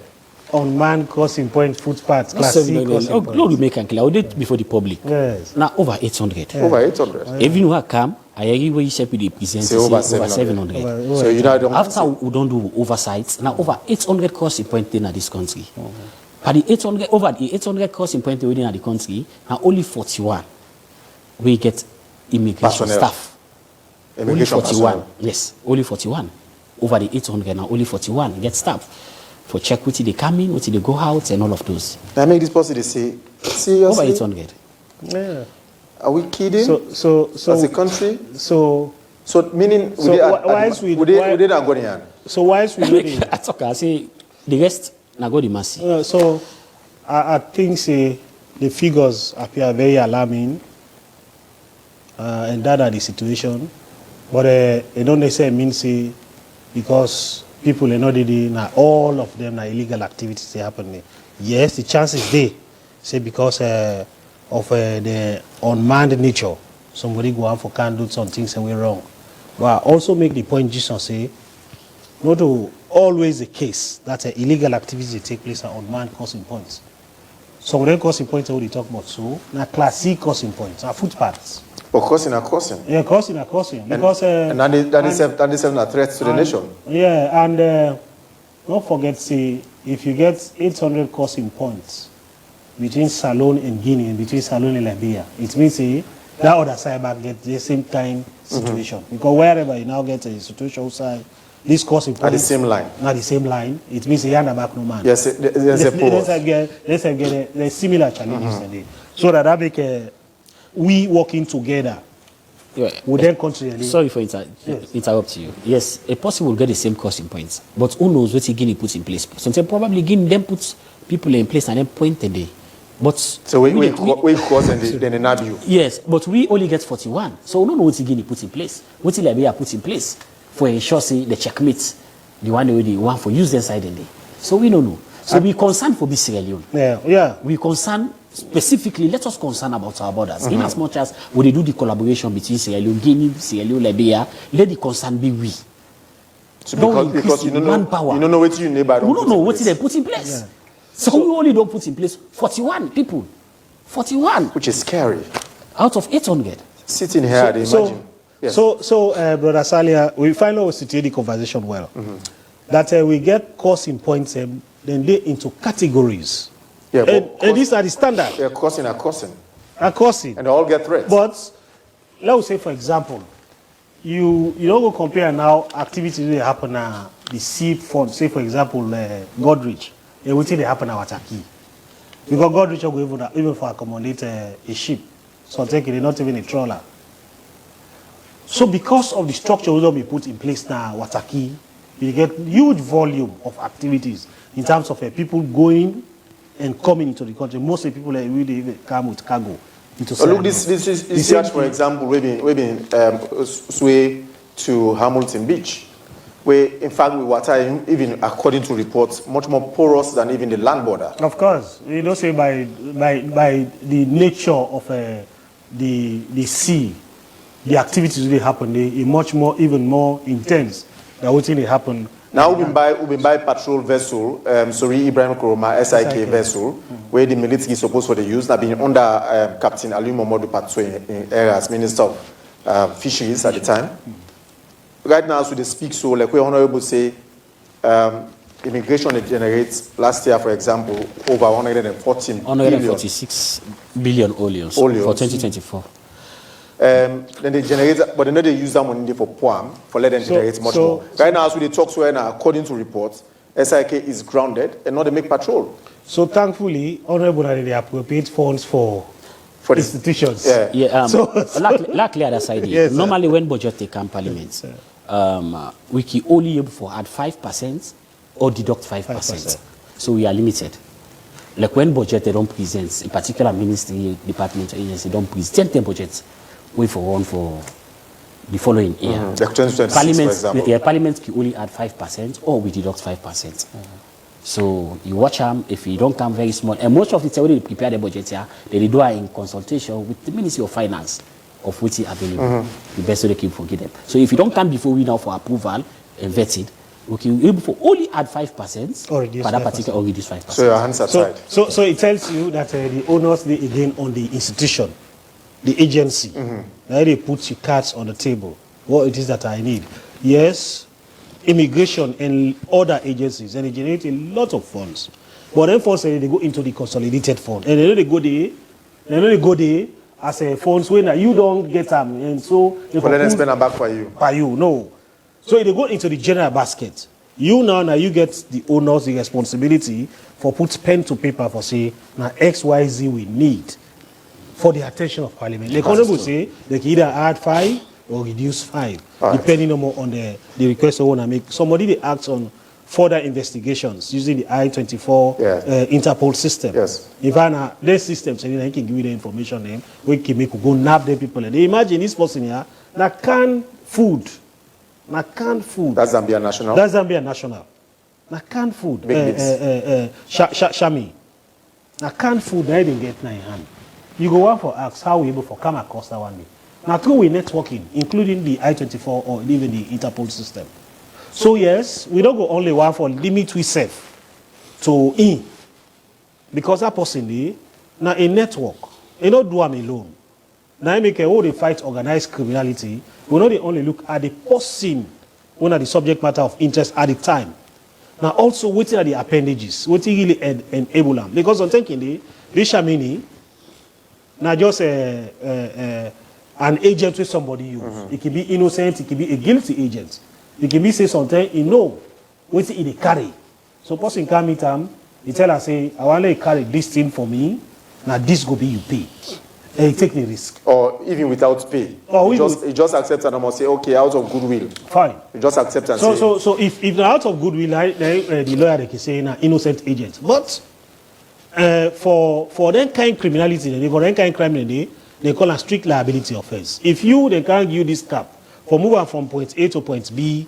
Unmanned crossing point footpaths, class C crossing Oh, points. glory make and clear. I did before the public. Yes. Now over 800. Over 800. Even when I come, I agree where you said with the present Say over 700. 700. So you know, don't After we don't do oversights, now over 800 crossing points in this country. But the 800 over the 800 crossing points within the country, now only 41 we get immigration Personnel. staff. Immigration only 41. personnel. Yes, only 41. Over the 800 now only 41 get staff for check what they come in, what they go out, and all of those. I make this possible to say, Over seriously? 800. Yeah. Are we kidding? So As a country? So Meaning, So whilst we- would they not go in? whilst we know the- I talk, I say the rest now go the mercy. so I think say the figures appear very alarming, and that are the situation. But it don't necessarily mean say because people are not doing all of them are illegal activities they happening. Yes, the chance is there. Say because of the unmanned nature, somebody go out for can do some things and we wrong. But I also make the point Jesus say, not to always the case that illegal activities take place at unmanned crossing points. Some of them crossing points that we talk about so now class C crossing points are footpaths. Or crossing a crossing. Yeah, crossing. Because And that is a threat to the nation. yeah, and don't forget say if you get 800 crossing points between Salone and Guinea and between Salone and Liberia, it means say that other side back get the same kind situation. Because wherever you now get a situation outside this crossing points At the same line. Not the same line. It means you hand back no man. Yes, there's a pause. Let's get the similar challenges today. So that make we working together Yeah. would then contribute. Sorry for interrupt you. Yes, a person will get the same crossing points, but who knows what Guinea puts in place? Sometimes probably Guinea then puts people in place and then point the day. But So we cross and then they nab you. yes, but we only get 41. So we don't know what Guinea puts in place. What Liberia puts in place for ensure say the checkmate, the one they want for use their side in there. So we don't know. So we concerned for Sierra Leone. Yeah. We concern specifically, let us concern about our borders. In as much as we do the collaboration between Sierra Leone, Guinea, Sierra Leone, Liberia, let the concern be we. So Don't because increase you don't manpower. know what your neighbor We don't know what they put in place. So we only don't put in place 41 people. 41 which is scary. out of 800. Sitting here, they imagine. Yes. So Brother Salia, we finally will situate the conversation well. That we get crossing points, then they into categories. Yeah, And these are the standard. they're crossing a crossing. A crossing. And they all get threats. But let's say, for example, you don't go compare now activities that happen at the sea front. Say, for example, Godrich. And we think they happen at Wataki. Because Godrich will go even for accommodate a ship. So take it, not even a trawler. So because of the structure that will be put in place now, Wataki, you get huge volume of activities in terms of people going and coming into the country. Most of the people really come with cargo into So look, Sierra this Leone. is same for thing. example, we've been sway to Hamilton Beach. where in fact we water, even according to reports, much more porous than even the land border. Of course, you don't say by the nature of the sea, the activities really happen. They are much more, even more intense than what they happen. Now we buy patrol vessel, sorry, Ibrahim Koroma SIK vessel, where the military is supposed for the use. Now being under Captain Ali Momodu Patso in as Minister of Fisheries at the time. Right now, so they speak so, like we honorable say, immigration generates last year, for example, over 146 billion oleos for 2024. Then they generate, but they know they use that money for POAM, for let them generate much more. Right now, as we talk so right now, according to reports, SIK is grounded and not they make patrol. So thankfully, honorable, they appropriate funds for institutions. Luckily, other side. Yes, normally, when budget they come parliament, we can only able to add 5% or deduct 5%. So we are limited. Like when budget they don't present, in particular ministry, department, or agency don't present their budgets, we for one for the following year. Parliament can only add 5% or we deduct 5%. So you watch them, if you don't come very small, and most of it already prepare the budget here, they do it in consultation with the Ministry of Finance of which is available. The best way they can forget them. So if you don't come before we now for approval and vetted, we can able for only add 5% or reduce for that particular or reduce 5%. So your hands aside. So it tells you that the owners they again on the institution, the agency, now they put your cards on the table. What it is that I need. Yes, immigration and other agencies, and they generate a lot of funds. But then funds they go into the consolidated fund, and then they go there as a funds when you don't get them, and so but then spend them back for you. By you, no. So they go into the general basket. You now you get the owners the responsibility for put pen to paper for say now XYZ we need for the attention of Parliament. The Honorable say they can either add 5 or reduce 5, depending on the request they want to make. Somebody they act on further investigations using the I-24 Interpol system. Yes. If I know their system, so they can give you the information name, we can make go nab the people. And they imagine this person here, that canned food. Now canned food. That's Zambia National. That's Zambia National. Now canned food. Shami. Now canned food, they didn't get in hand. You go out for ask how we able for come across that one day. Now through we networking, including the I-24 or even the Interpol system. So yes, we don't go only one for limit we save to in. Because that person there, now a network, they don't do them alone. Now I make a whole fight organized criminality. We not only look at the person when are the subject matter of interest at the time. Now also waiting at the appendages, waiting really enable them. Because I'm thinking this Shamini, now just an agent with somebody use. It can be innocent, it can be a guilty agent. It can be say something, you know, waiting in the carry. So person can meet him, he tell us say, I want to carry this thing for me, now this go be you pay. And you take the risk. Or even without pay. Or you just accept and I must say, okay, out of goodwill. Fine. You just accept and say. So if they're out of goodwill, the lawyer they can say an innocent agent. But for that kind of criminality, for that kind of crime, they call a strict liability offense. If they can't give you this cap for moving from point A to point B,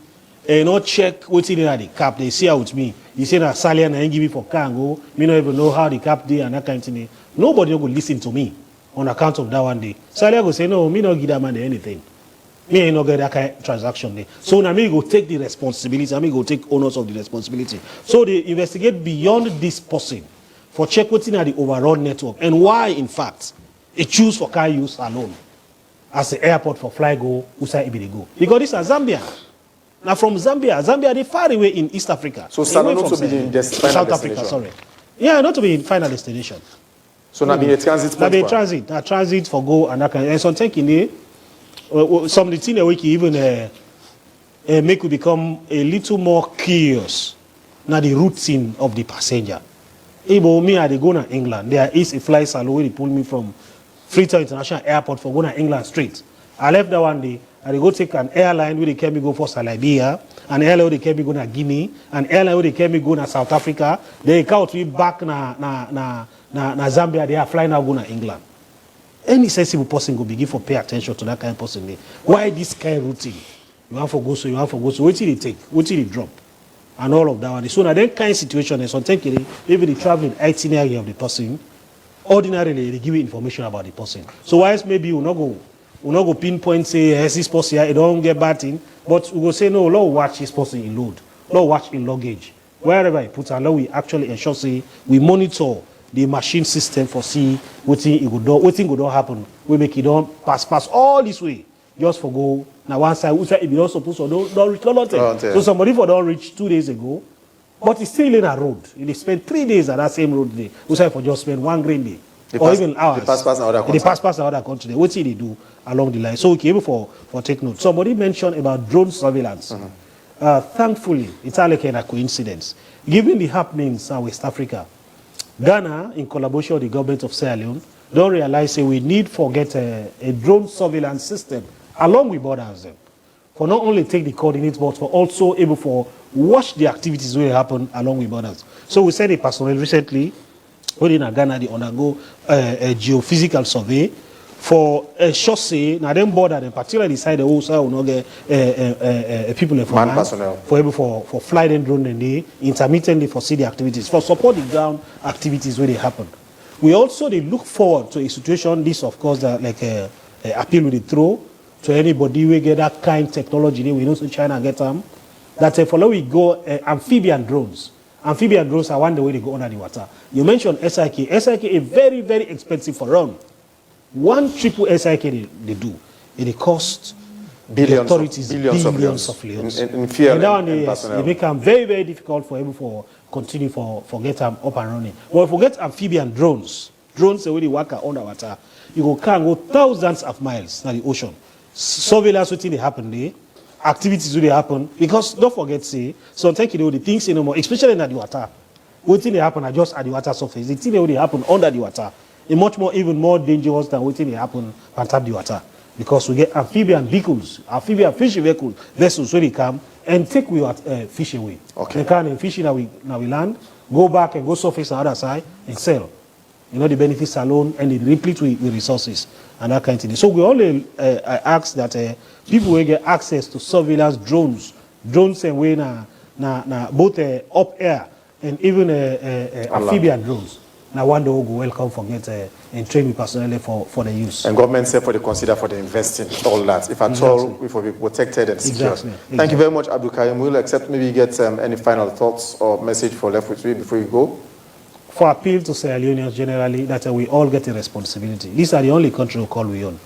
and not check what's in the cap, they see out with me. You say that Sally and I give me for Kango, me not even know how the cap did and that kind of thing. Nobody will listen to me on account of that one day. Sally will say, no, me not give that man anything. Me ain't not get that kind of transaction there. So now me go take the responsibility, and me go take owners of the responsibility. So they investigate beyond this person for check what's in the overall network and why, in fact, they choose for car use alone as the airport for fly go, Usa Ibi go. Because this is Zambia. Now from Zambia, they far away in East Africa. So Salon not to be in South Africa, sorry. Yeah, not to be in final destination. So now be a transit point. Now be transit for go and that kind. And some thinking there, some of the things that we can even make we become a little more curious. Now the routine of the passenger. Ibo me they go to England. There is a flight salon where they pull me from Freetown International Airport for going to England straight. I left that one day. I go take an airline where they can me go for Salabia, an airline where they can me go to Guinea, an airline where they can me go to South Africa. They count me back na Zambia. They are flying now go to England. Any sensible person go begin for pay attention to that kind of person. Why this kind of routine? you want for go so, you want for go so. What did it take? What did it drop? And all of that one. So now that kind of situation is sometimes maybe the traveling itinerary of the person, ordinarily they give you information about the person. So whilst maybe we'll not go pinpoint say has this person here, it don't get bad thing, but we will say no, Lord watch this person in load, Lord watch in luggage. Wherever I put and Lord we actually ensure say we monitor the machine system for see what thing it don't happen. We make it don't pass all this way. Just for go now one side, if you don't supposed to don't reach so somebody for don't reach 2 days ago, but it's still in a road. They spend 3 days at that same road day. We say for just spend 1 green day. Or even hours. They pass another country. What did they do along the line? So we came for take note. Somebody mentioned about drone surveillance. Thankfully, it's not like a coincidence. Given the happenings in West Africa, Ghana, in collaboration with the government of Sierra Leone, don't realize that we need to get a drone surveillance system along with borders for not only take the coordinates, but for also able for watch the activities will happen along with borders. So we sent a personnel recently, in Ghana, they undergo a geophysical survey for a chassis. Now, them border, in particular, decide the whole side will not get people from personnel for able for fly them drone and they intermittently for see the activities, for support the ground activities where they happen. We also they look forward to a situation. This, of course, that like a appeal with the throw to anybody we get that kind of technology. We know so China get them. That for we go amphibian drones. Amphibian drones are one the way they go under the water. You mentioned SIK. SIK is very, very expensive for run. One triple SIK they do. It costs billions the authorities billions of leons. In fear and personnel. It become very, very difficult for able for continue for get them up and running. But forget amphibian drones. Drones the way they work underwater. You can go thousands of miles in the ocean. Surveillance what they happen there. Activities will happen because don't forget say sometimes you know the things you know more, especially in the water. What thing they happen are just at the water surface. The thing they happen under the water. It's much more even more dangerous than what thing they happen on top the water. Because we get amphibian vehicles, amphibian fishing vehicles, vessels where they come and take we fish away. Okay. They can and fishing now we land, go back and go surface on the other side and sell. You know the benefits alone and it replete with resources and that kind of thing. So we only ask that people will get access to surveillance drones and way na both up air and even amphibian drones. Now one day we'll go welcome for get and train with personnel for the use. And government say for the consider for the investing all that. If at all we will be protected and secure. Exactly. Thank you very much, Abdul Karim. We'll accept maybe you get any final thoughts or message for left with you before you go. For appeal to Sierra Leoneans generally, that we all get a responsibility. These are the only country we call we own.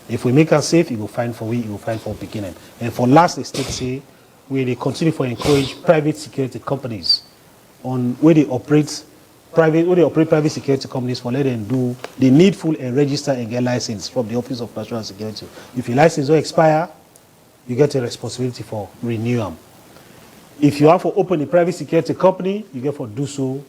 If we make us safe, it will find for we, it will find for beginning. And for last, the state say, we continue to encourage private security companies on where they operate private security companies for let them do the needful and register and get license from the Office of National Security. If your license will expire, you get a responsibility for renewal. If you have to open a private security company, you get to do so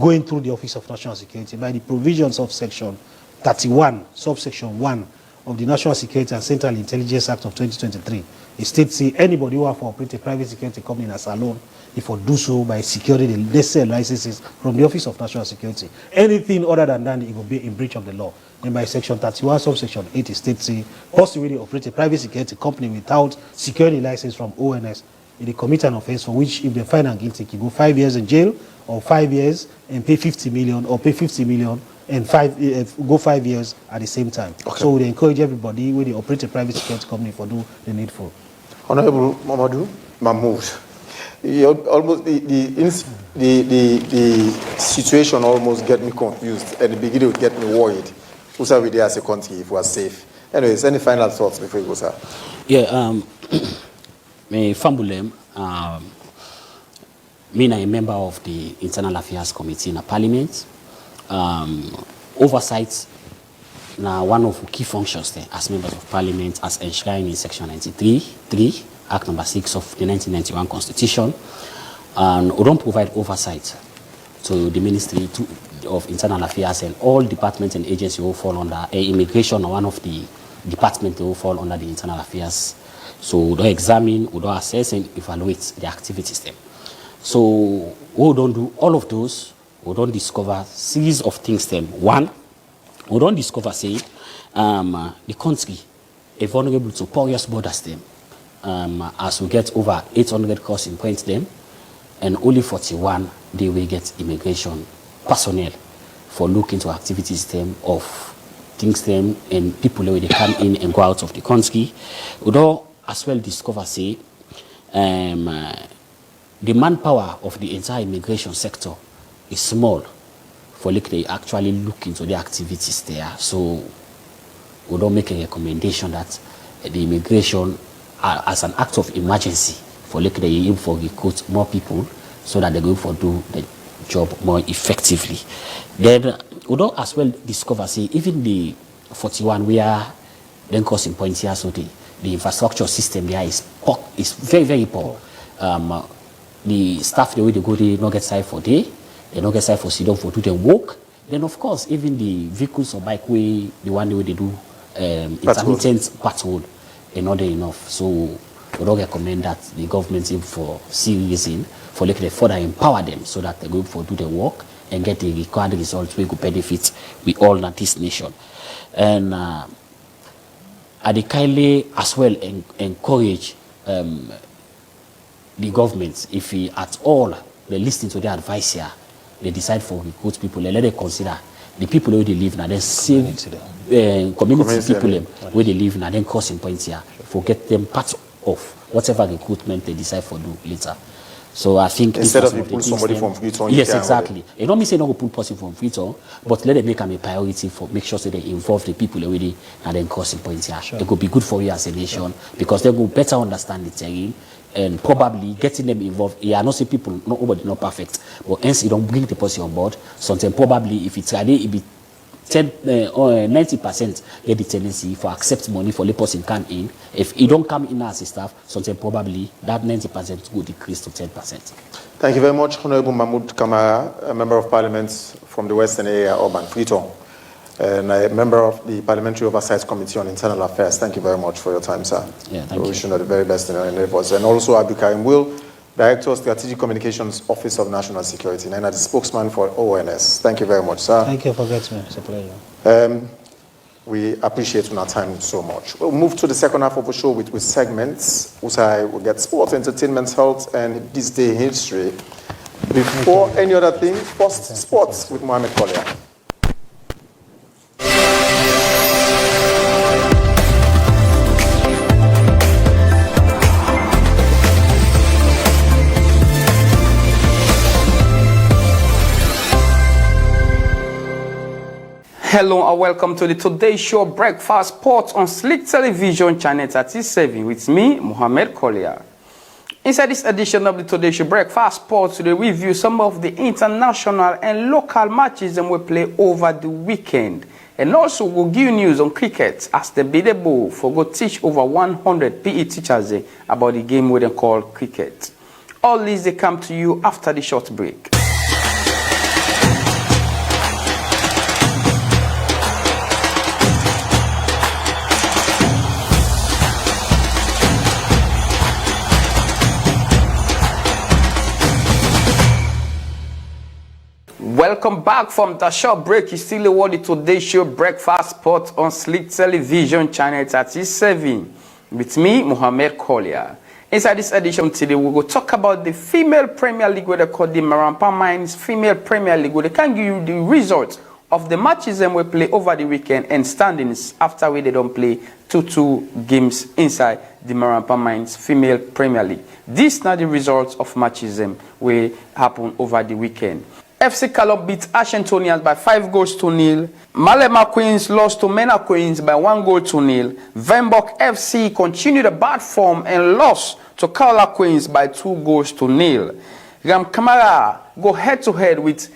going through the Office of National Security by the provisions of Section 31, subsection 1 of the National Security and Central Intelligence Act of 2023. It states anybody who have to operate a private security company as a loan, if you do so by securing the necessary licenses from the Office of National Security. Anything other than that, it will be in breach of the law. And by Section 31, subsection 8, it states possibly operate a private security company without securing a license from ONS. They commit an offense for which, if they find them guilty, you go 5 years in jail or 5 years and pay 50 million or pay 50 million and go 5 years at the same time. Okay. So we encourage everybody when they operate a private security company for do the needful. Honorable Mamadou Mahmoud, almost the situation almost get me confused and the beginning would get me worried. Who's are we there as a country if we are safe? Anyways, any final thoughts before we go, sir? Yeah, me Fambulem, me a member of the Internal Affairs Committee in the Parliament. Oversight now one of the key functions there as members of Parliament as enshrined in Section 93(3), Act number 6 of the 1991 Constitution. And we don't provide oversight to the Ministry of Internal Affairs and all departments and agencies will fall under immigration or one of the departments will fall under the Internal Affairs. So we don't examine, we don't assess and evaluate the activities there. So we don't do all of those. We don't discover series of things them. One, we don't discover say the country is vulnerable to porous borders them. as we get over 800 crossing points them, and only 41 they will get immigration personnel for looking to activities them of things them and people where they come in and go out of the country. Although as well discover say the manpower of the entire immigration sector is small for like they actually look into the activities there. So we don't make a recommendation that the immigration as an act of emergency for like they aim for recruit more people so that they go for do the job more effectively. Then we don't as well discover say even the 41 we are then crossing points here, so the infrastructure system there is very, very poor. The staff the way they go they not get side for day, they not get side for sit down for do their work. Then of course even the vehicles or bike way the one way they do intermittent patrol are not enough. So we don't recommend that the government aim for serious in for like they further empower them so that they go for do their work and get the required results we could benefit we all in this nation. And I kindly as well encourage the government, if he at all they listen to their advice here, they decide for recruit people, they let them consider the people where they live now, then same community people where they live now, then crossing points here, for get them part of whatever recruitment they decide for do later. So I think instead of you pull somebody from Freetown, yes, exactly. You don't mean say not go pull person from Freetown, but let them make them a priority for make sure so they involve the people already and then crossing points here. Sure. It could be good for you as a nation because they will better understand the terrain and probably getting them involved. Yeah, I know say people nobody not perfect, but hence you don't bring the person on board. Sometimes probably if it's ready, it be 90% get the tendency for accept money for the person come in. If you don't come in as a staff, sometimes probably that 90% will decrease to 10%. Thank you very much, Honorable Mahmoud Kamara, a member of Parliament from the Western area, Urban Freetown, and a member of the Parliamentary Oversight Committee on Internal Affairs. Thank you very much for your time, sir. Yeah, thank you. We wish you the very best in your endeavors. And also Abdul Karim Will, Director of Strategic Communications, Office of National Security, and the spokesman for ONS. Thank you very much, sir. Thank you for getting me. It's a pleasure. We appreciate your time so much. We'll move to the second half of the show with segments. Also, we'll get sports, entertainment, health, and this day in history. Before any other thing, first sports with Mohamed Collier. Hello and welcome to the Today Show Breakfast Sports on Slick Television Channel 37 with me, Mohamed Collier. Inside this edition of the Today Show Breakfast Sports, we review some of the international and local matches that we play over the weekend. And also we'll give you news on cricket as the bidable for go teach over 100 PE teachers about the game we call cricket. All these they come to you after the short break. Welcome back from the short break. You still watch the Today Show Breakfast Sport on Slick Television Channel 37 with me, Mohamed Collier. Inside this edition today, we will talk about the female Premier League, where they call the Marampa Mines Female Premier League, where they can give you the results of the matches and we play over the weekend and standings after they don't play 2-2 games inside the Marampa Mines Female Premier League. These are the results of matches we happen over the weekend. FC Calop beat Ashentonians by 5-0. Malema Queens lost to Mena Queens by 1-0. Venbok FC continued a bad form and lost to Kaula Queens by 2-0. Ram Kamara go head-to-head with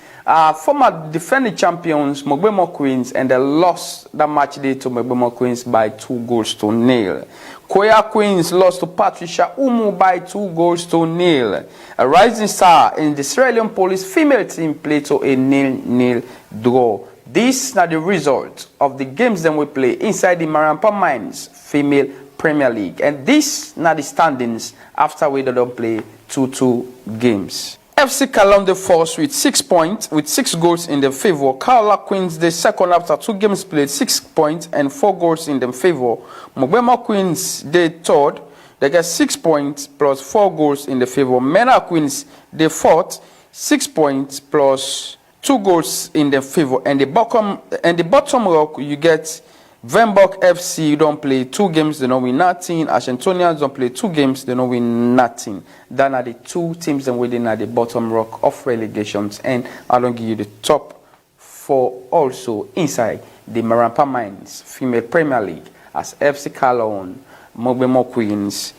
former defending champions Mogbemo Queens, and they lost that match day to Mogbemo Queens by 2-0. Koya Queens lost to Patricia Umu by 2-0. A Rising Star in the Sierra Leone Police female team played to a 0-0 draw. These are the results of the games that we play inside the Marampa Mines Female Premier League. And these are the standings after we don't play 2-2 games. FC Kalonde Force with 6 points, with 6 goals in their favor. Kaula Queens, the second after 2 games played, 6 points and 4 goals in their favor. Mogbema Queens, the third, they get 6 points plus 4 goals in the favor. MENA Queens, they fourth, 6 points plus 2 goals in the favor. And the bottom rock, you get Venbok FC, don't play 2 games, they don't win nothing. Ashentonians don't play 2 games, they don't win nothing. Then are the 2 teams that within at the bottom rock of relegations. And I don't give you the top 4 also inside the Marampa Mines Female Premier League as FC Kalon, Mogbemo Queens,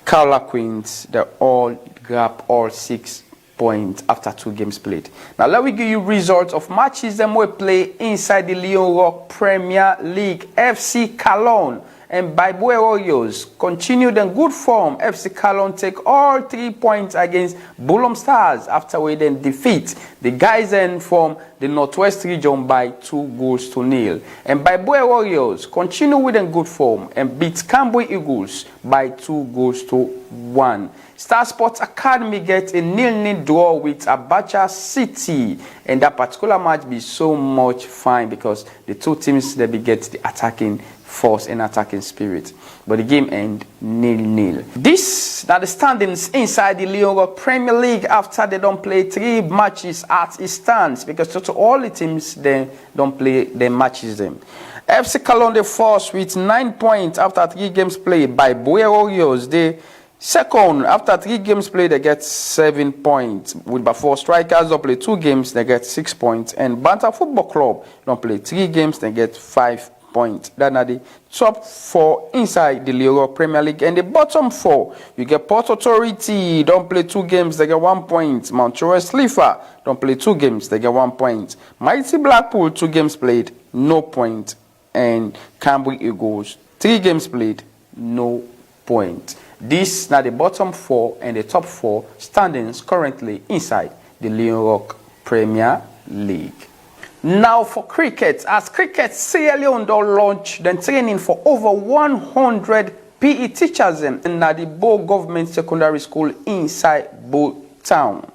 Kaula Queens, they all grab all 6 points after 2 games played. Now let me give you results of matches them we play inside the Leon Rock Premier League. FC Kalon and Baibwe Warriors continue in good form. FC Kalon take all 3 points against Bulom Stars after we then defeat the guys then from the Northwest region by 2-0. And Baibwe Warriors continue with in good form and beat Kambwe Eagles by 2-1. Star Sports Academy get a 0-0 draw with Abacha City, and that particular match be so much fun because the 2 teams they be get the attacking force and attacking spirit, but the game end 0-0. This now the standings inside the Leon Rock Premier League after they don't play 3 matches as it stands, because to all the teams they don't play their matches them. FC Kalon the first with 9 points after 3 games played. By Boy Warriors they second after 3 games played, they get 7 points. With Bafo Strikers don't play 2 games, they get 6 points. And Banta Football Club don't play 3 games, they get 5 points. That are the top 4 inside the Leon Premier League. And the bottom 4, you get Port Authority, don't play 2 games, they get 1 point. Mount Torres Slifa don't play 2 games, they get 1 point. Mighty Blackpool 2 games played, no point. And Cambridge Eagles 3 games played, no point. These are the bottom 4 and the top 4 standings currently inside the Leon Rock Premier League. Now for cricket, as Cricket Sierra Leone don't launch the training for over 100 PE teachers in the Bo Government Secondary School inside Bo Town.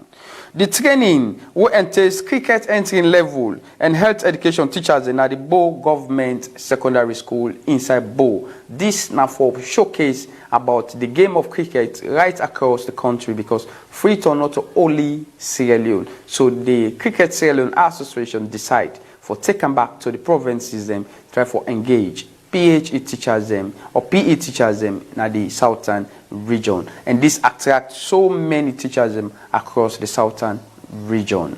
The training will entail cricket entry level and health education teachers in the Bo Government Secondary School inside Bo. This now for showcase about the game of cricket right across the country, because free turn not only Sierra Leone. So the Cricket Sierra Leone Association decide for taking back to the provinces them, try for engage PE teachers them or PE teachers them in the southern region, and this attracts so many teachers them across the southern region.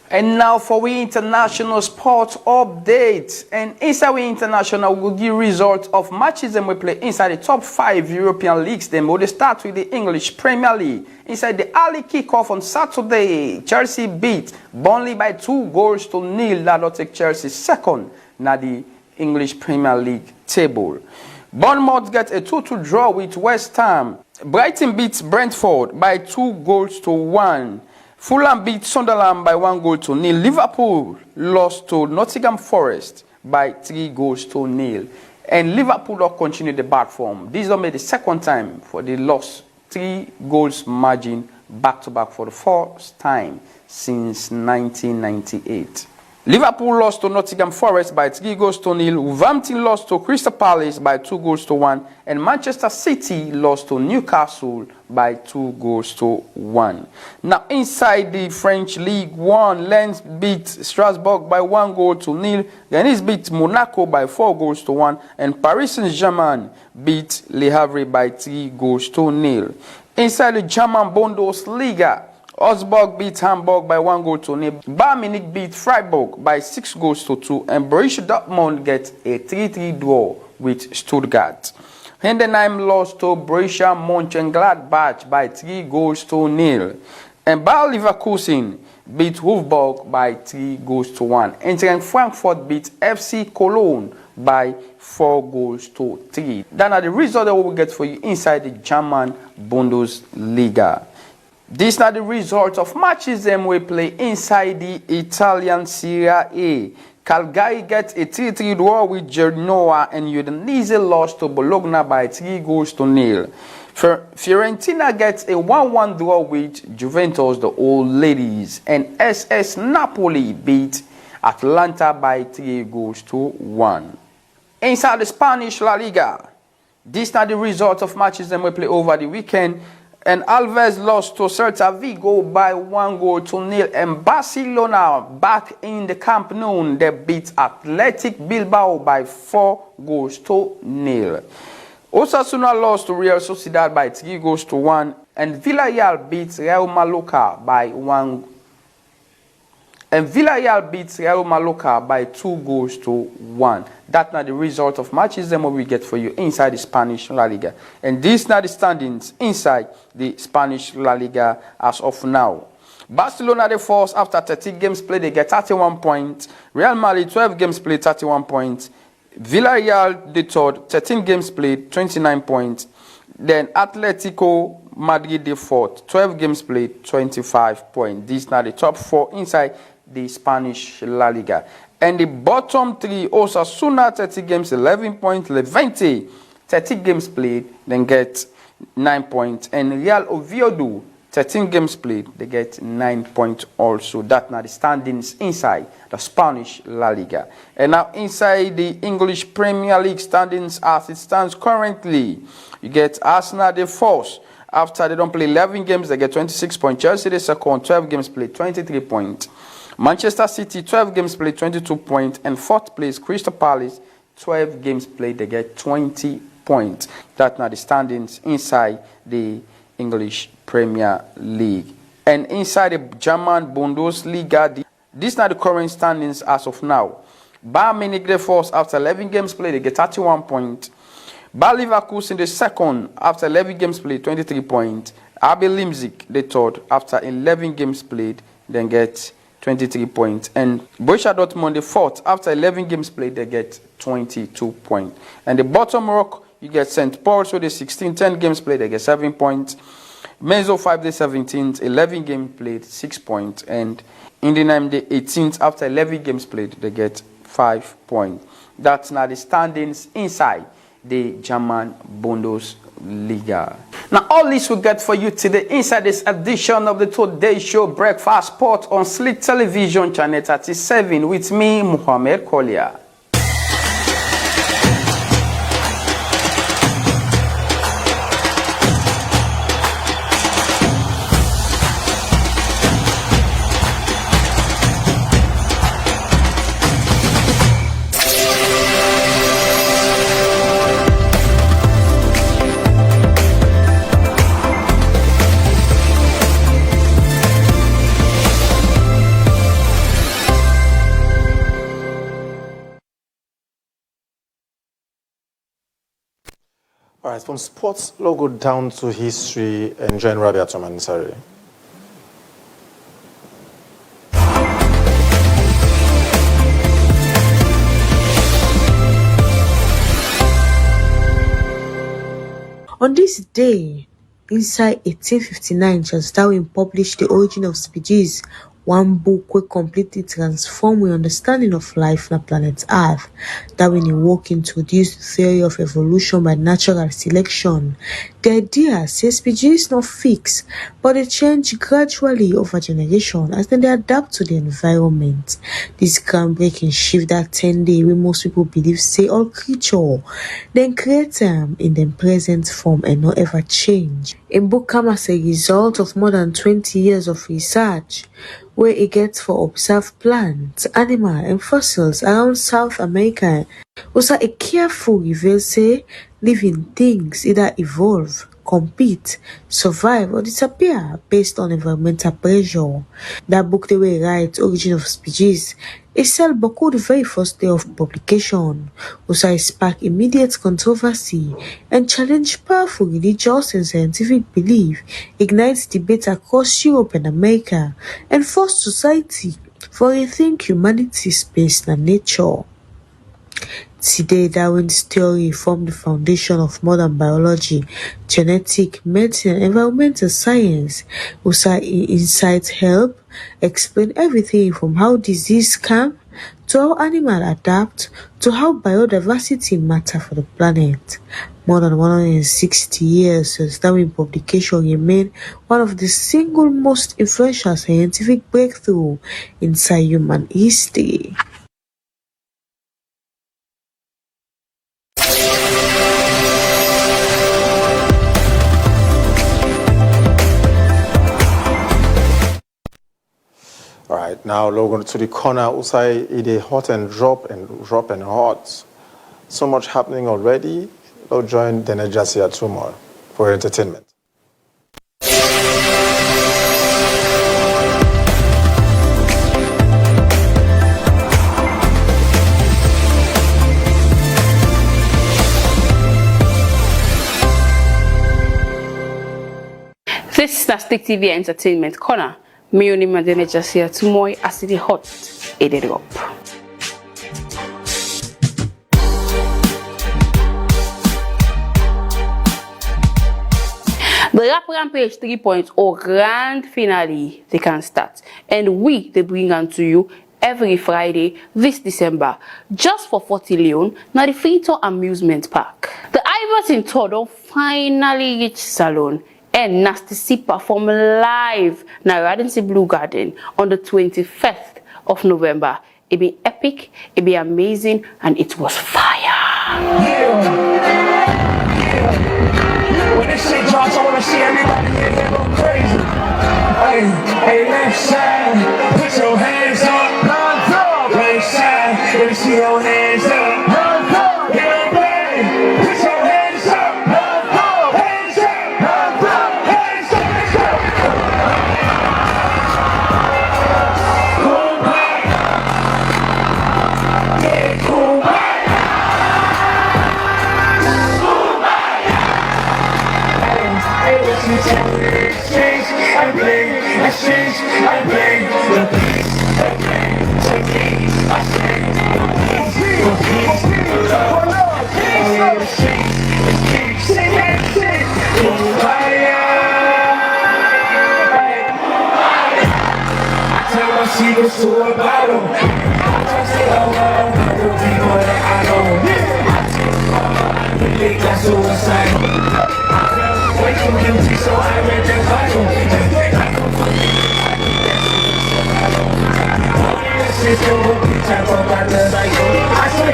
And now for we international sports update. And inside we international, we will give results of matches and we play inside the top 5 European leagues. Then we'll start with the English Premier League. Inside the early kickoff on Saturday, Chelsea beat Burnley by 2-0. That will take Chelsea second now the English Premier League table. Bournemouth get a 2-2 draw with West Ham. Brighton beats Brentford by 2-1. Fulham beat Sunderland by 1-0. Liverpool lost to Nottingham Forest by 3-0. And Liverpool will continue the bad form. This will be the second time for the loss 3 goals margin back-to-back for the first time since 1998. Liverpool lost to Nottingham Forest by 3-0. Wolverhampton lost to Crystal Palace by 2-1. And Manchester City lost to Newcastle by 2-1. Now inside the French League 1, Lens beat Strasbourg by 1-0. Rennes beat Monaco by 4-1. And Paris Saint-Germain beat Le Havre by 3-0. Inside the German Bundesliga, Augsburg beat Hamburg by 1-0. Bayern Munich beat Freiburg by 6-2. And Borussia Dortmund gets a 3-3 draw with Stuttgart. Heidenheim lost to Borussia Mönchengladbach by 3-0. And Bayer Leverkusen beat Wolfsburg by 3-1. And Frankfurt beat FC Cologne by 4-3. That are the results that we will get for you inside the German Bundesliga. These are the results of matches them we play inside the Italian Serie A. Cagliari gets a 3-3 draw with Genoa, and Udinese lost to Bologna by 3-0. Fiorentina gets a 1-1 draw with Juventus, the old ladies, and SS Napoli beat Atlanta by 3-1. Inside the Spanish La Liga, These are the results of matches that we play over the weekend. And Alves lost to Celta Vigo by 1-0. And Barcelona back in the Camp Nou, they beat Athletic Bilbao by 4-0. Osasuna lost to Real Sociedad by 3-1. And Villarreal beat Real Mallorca by 2-1. That's not the result of matches that we get for you inside the Spanish La Liga. And these are the standings inside the Spanish La Liga as of now. Barcelona the first after 30 games played, they get 31 points. Real Madrid 12 games played, 31 points. Villarreal the third, 13 games played, 29 points. Then Atletico Madrid the fourth, 12 games played, 25 points. These are the top 4 inside the Spanish La Liga. And the bottom 3, Osasuna 30 games, 11 points. Levante 30 games played, then get 9 points. And Real Oviedo 13 games played, they get 9 points also. That's now the standings inside the Spanish La Liga. And now inside the English Premier League standings as it stands currently, you get Arsenal the first. After they don't play 11 games, they get 26 points. Chelsea the second, 12 games played, 23 points. Manchester City, 12 games played, 22 points. And fourth place, Crystal Palace, 12 games played, they get 20 points. That's now the standings inside the English Premier League. And inside the German Bundesliga, these are the current standings as of now. Bayern Munich the first, after 11 games played, they get 31 points. Bayer Leverkusen the second, after 11 games played, 23 points. RB Leipzig the third, after 11 games played, then get 23 points. And Borussia Dortmund the fourth, after 11 games played, they get 22 points. And the bottom rock, you get St. Paul, so the 16, 10 games played, they get 7 points. Menzo 5 the 17th, 11 games played, 6 points. And Indenheim the 18th, after 11 games played, they get 5 points. That's now the standings inside the German Bundesliga. Now all this we get for you today inside this edition of the Today Show Breakfast Sport on Slick Television Channel 37 with me, Mohamed Collier. All right, from sports logo down to history and General Biatoman, sorry. On this day, inside 1859, Charles Darwin published The Origin of Species, one book wey completely transform our understanding of life on planet Earth. Darwin awoke introduced the theory of evolution by natural selection. The idea says species not fixed, but they change gradually over generation as they adapt to the environment. This groundbreaking shift that 10 day where most people believe say all creature then create them in their present form and not ever change. In book come as a result of more than 20 years of research, where it gets for observed plants, animals, and fossils around South America. Also, a careful reveal say living things either evolve, compete, survive, or disappear based on environmental pressure. That book the way write Origin of Species, it sell beaucoup the very first day of publication. Also, it sparked immediate controversy and challenged powerful religious and scientific belief, ignites debate across Europe and America, and forced society for rethink humanity's based on nature. Today, Darwin's theory formed the foundation of modern biology, genetic, medicine, and environmental science. Also, insights help explain everything from how disease come, to how animals adapt, to how biodiversity matter for the planet. More than 160 years since Darwin publication remain one of the single most influential scientific breakthrough inside human history. Now log to the corner outside it is hot and drop and hot. So much happening already. Log join the Nigeria tomorrow for entertainment. This is the Stick TV Entertainment Corner. Me only Madene just here tomorrow as it is hot, it is up. The Rap Rampage 3.0 grand finale they can start, and they bring on to you every Friday this December just for 40 leon now the Freetown Amusement Park. The Iverson tour don't finally reach Salon. And Nasty C perform live na Radency Blue Garden on the 25th of November. It be epic, it be amazing, and it was fire. Yeah. When this shit drops, I wanna see everybody in here go crazy. Hey, left side, put your hands up. Right side, let me see your hands up. Yeah, baby, put your hands up. Secrets to a bottle. I just say oh well, the people that I know. I think that's suicide. I felt way too guilty, so I read the Bible. Sister will be type of my cycle. I say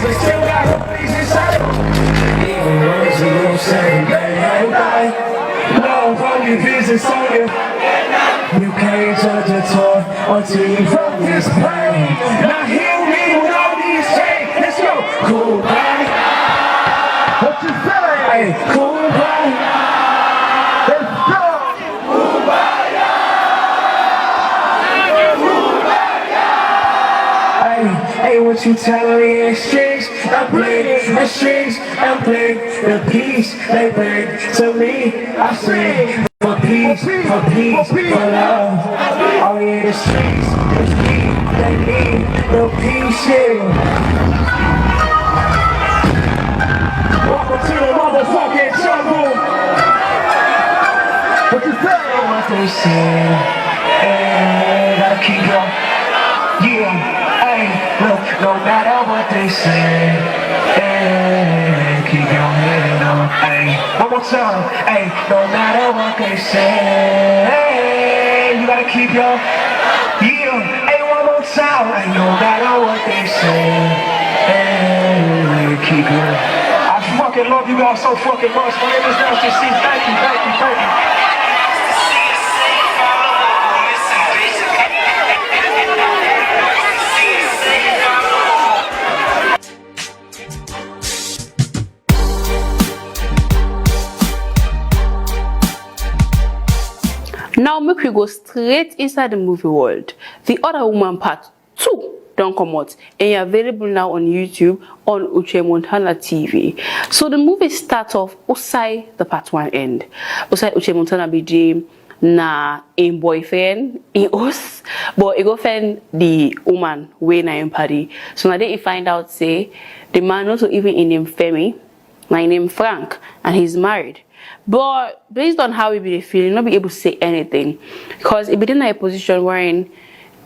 but still got her face inside. Even words you don't say, baby, no, from your business on you. You can't judge a toy until you felt this pain. Now hear me with all these chains. Let's go. Cool, bye. What you say? Hey, cool, bye. Let's go. Cool, bye. Hey, what you telling me in strings? I play the strings and play the piece they bring to me. I sing. For peace, for love. All in the streets, they need no peace, yeah. Welcome to the motherfucking jungle. What you say? What they say, hey, gotta keep going. Yeah, hey, look, no matter what they say, hey, keep your head on, hey. One more time, hey, no matter what they say, hey, you gotta keep your, yeah, hey, one more time, hey, no matter what they say, hey, keep your, I fucking love you guys so fucking much. My name is Nasty C. Thank you, thank you, thank you. Now make we go straight inside the movie world. The Other Woman Part 2 don't come out and you're available now on YouTube on Uche Montana TV. So the movie starts off Usai the part 1 end. Usai Uche Montana BJ na in boyfriend in us, but he go find the woman way na in party. So now they find out say the man also even in name Femi, my name Frank, and he's married. But based on how he be feeling, not be able to say anything because he be in a position wherein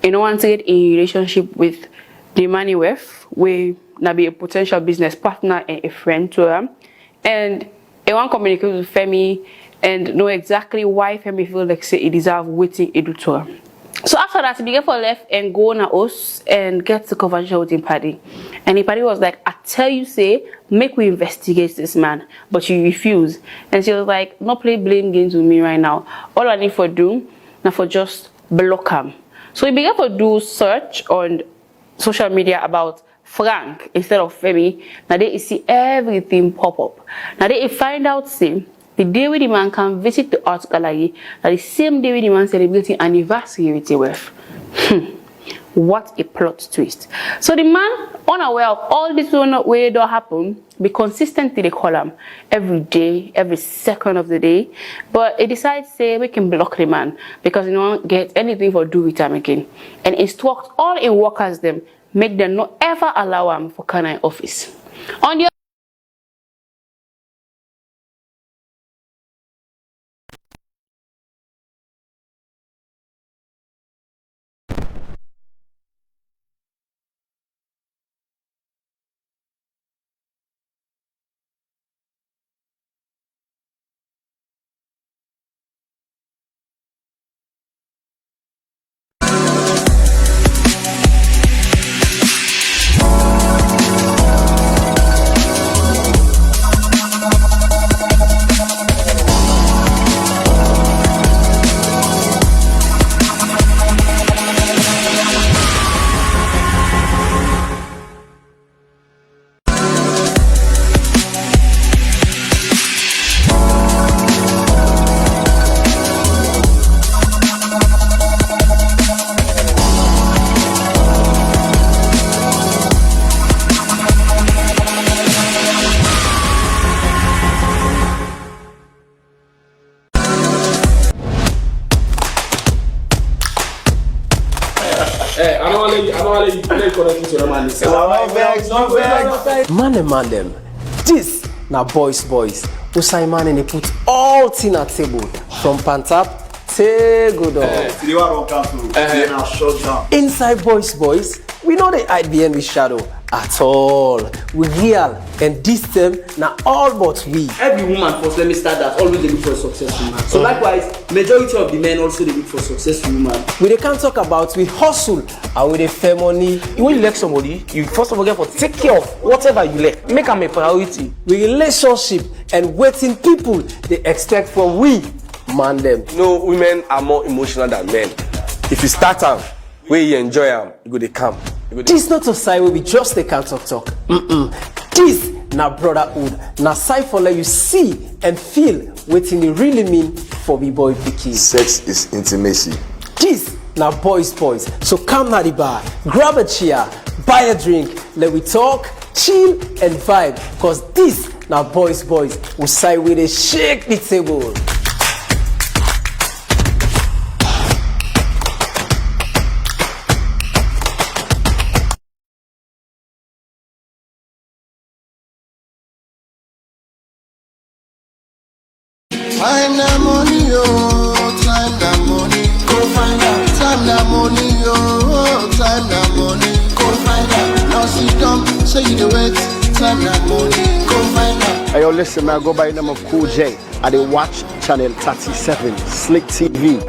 you don't want to get in a relationship with the money with where na be a potential business partner and a friend to him, and he want to communicate with Femi and know exactly why Femi feel like say he deserve waiting he do to her. So after that, he began for left and go on us and get the conversation with him party. And the party was like, I tell you, say, make we investigate this man. But you refuse. And she was like, no play blame games with me right now. All I need for do, now for just block him. So we began to do search on social media about Frank instead of Femi. Now they see everything pop up. Now they find out say the day when the man can visit the art gallery, that the same day when the man celebrating anniversary with the wife. What a plot twist. So the man, unaware of all this way that happen, be consistent to the column every day, every second of the day. But he decides say we can block the man because he don't get anything for do with him again. And instruct all in workers them, make them not ever allow him for Kanai office. On the Man them. This na boys. Usai man and they put all thing at table from Pantap to Godo. Inside boys, we know they hide behind the shadow at all. We real and this them now all but we. Every woman first, let me start that, always they look for a successful man. So likewise, majority of the men also they look for a successful woman. We they can't talk about we hustle and we they fair money. When you like somebody, you first of all get for take care of whatever you like. Make them a priority. We relationship and waiting people they expect from we man them. No, women are more emotional than men. If you start them, where you enjoy them, you go they come. This not a side where we just they can't talk. This na brotherhood. Na side for let you see and feel what it really mean for we boy picky. Sex is intimacy. This na boys. So come na the bar, grab a chair, buy a drink, let we talk, chill and vibe. Cause this na boys. We side with a shake the table. Time na money, oh, time na money, go find out. Time na money, oh, time na money, go find out. Now sit down, say you the wait. Time na money, go find out. Hey, yo, listen, man, I go by the name of Cool J. I dey watch channel 37, Slick TV.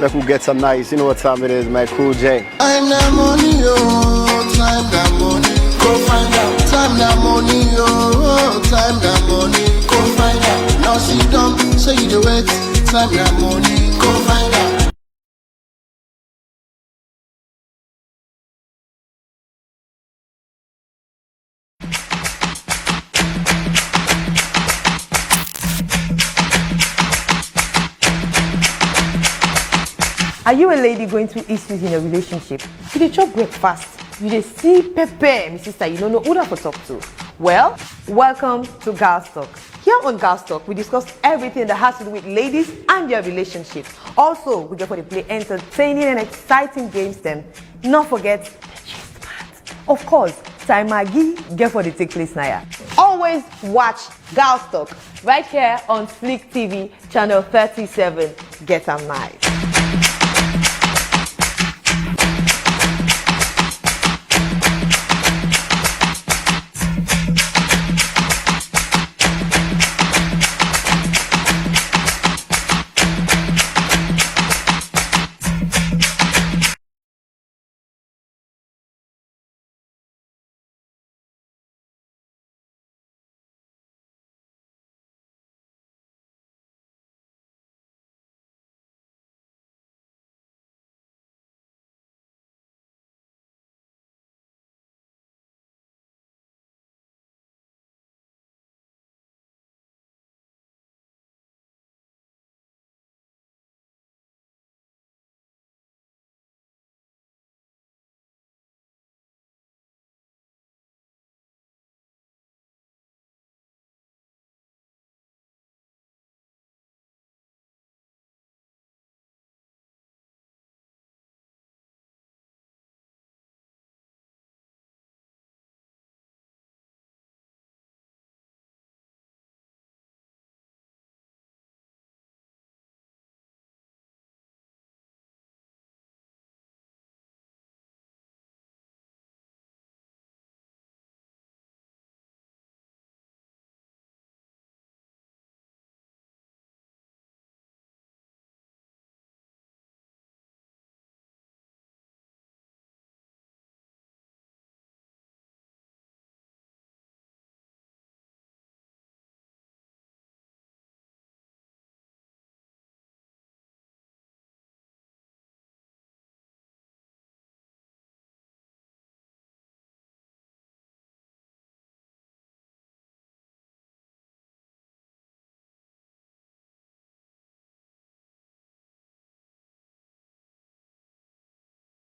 Let me get some nice, you know what time it is, man, Cool J. Time na money, oh, time na money, go find out. Time na money, oh, time na money, go find out. Now sit down, say you the wait. Time na money, go find out. Are you a lady going through issues in a relationship? You dey chop breakfast, you dey see pepper, my sister, you don't know who to talk to. Well, welcome to Girls Talk. Here on Girls Talk, we discuss everything that has to do with ladies and their relationships. Also, we get for to play entertaining and exciting games them. Not forget the gist part. Of course, Time Maggie get for the take place now. Always watch Girls Talk right here on Slick TV, channel 37. Get 'em nice.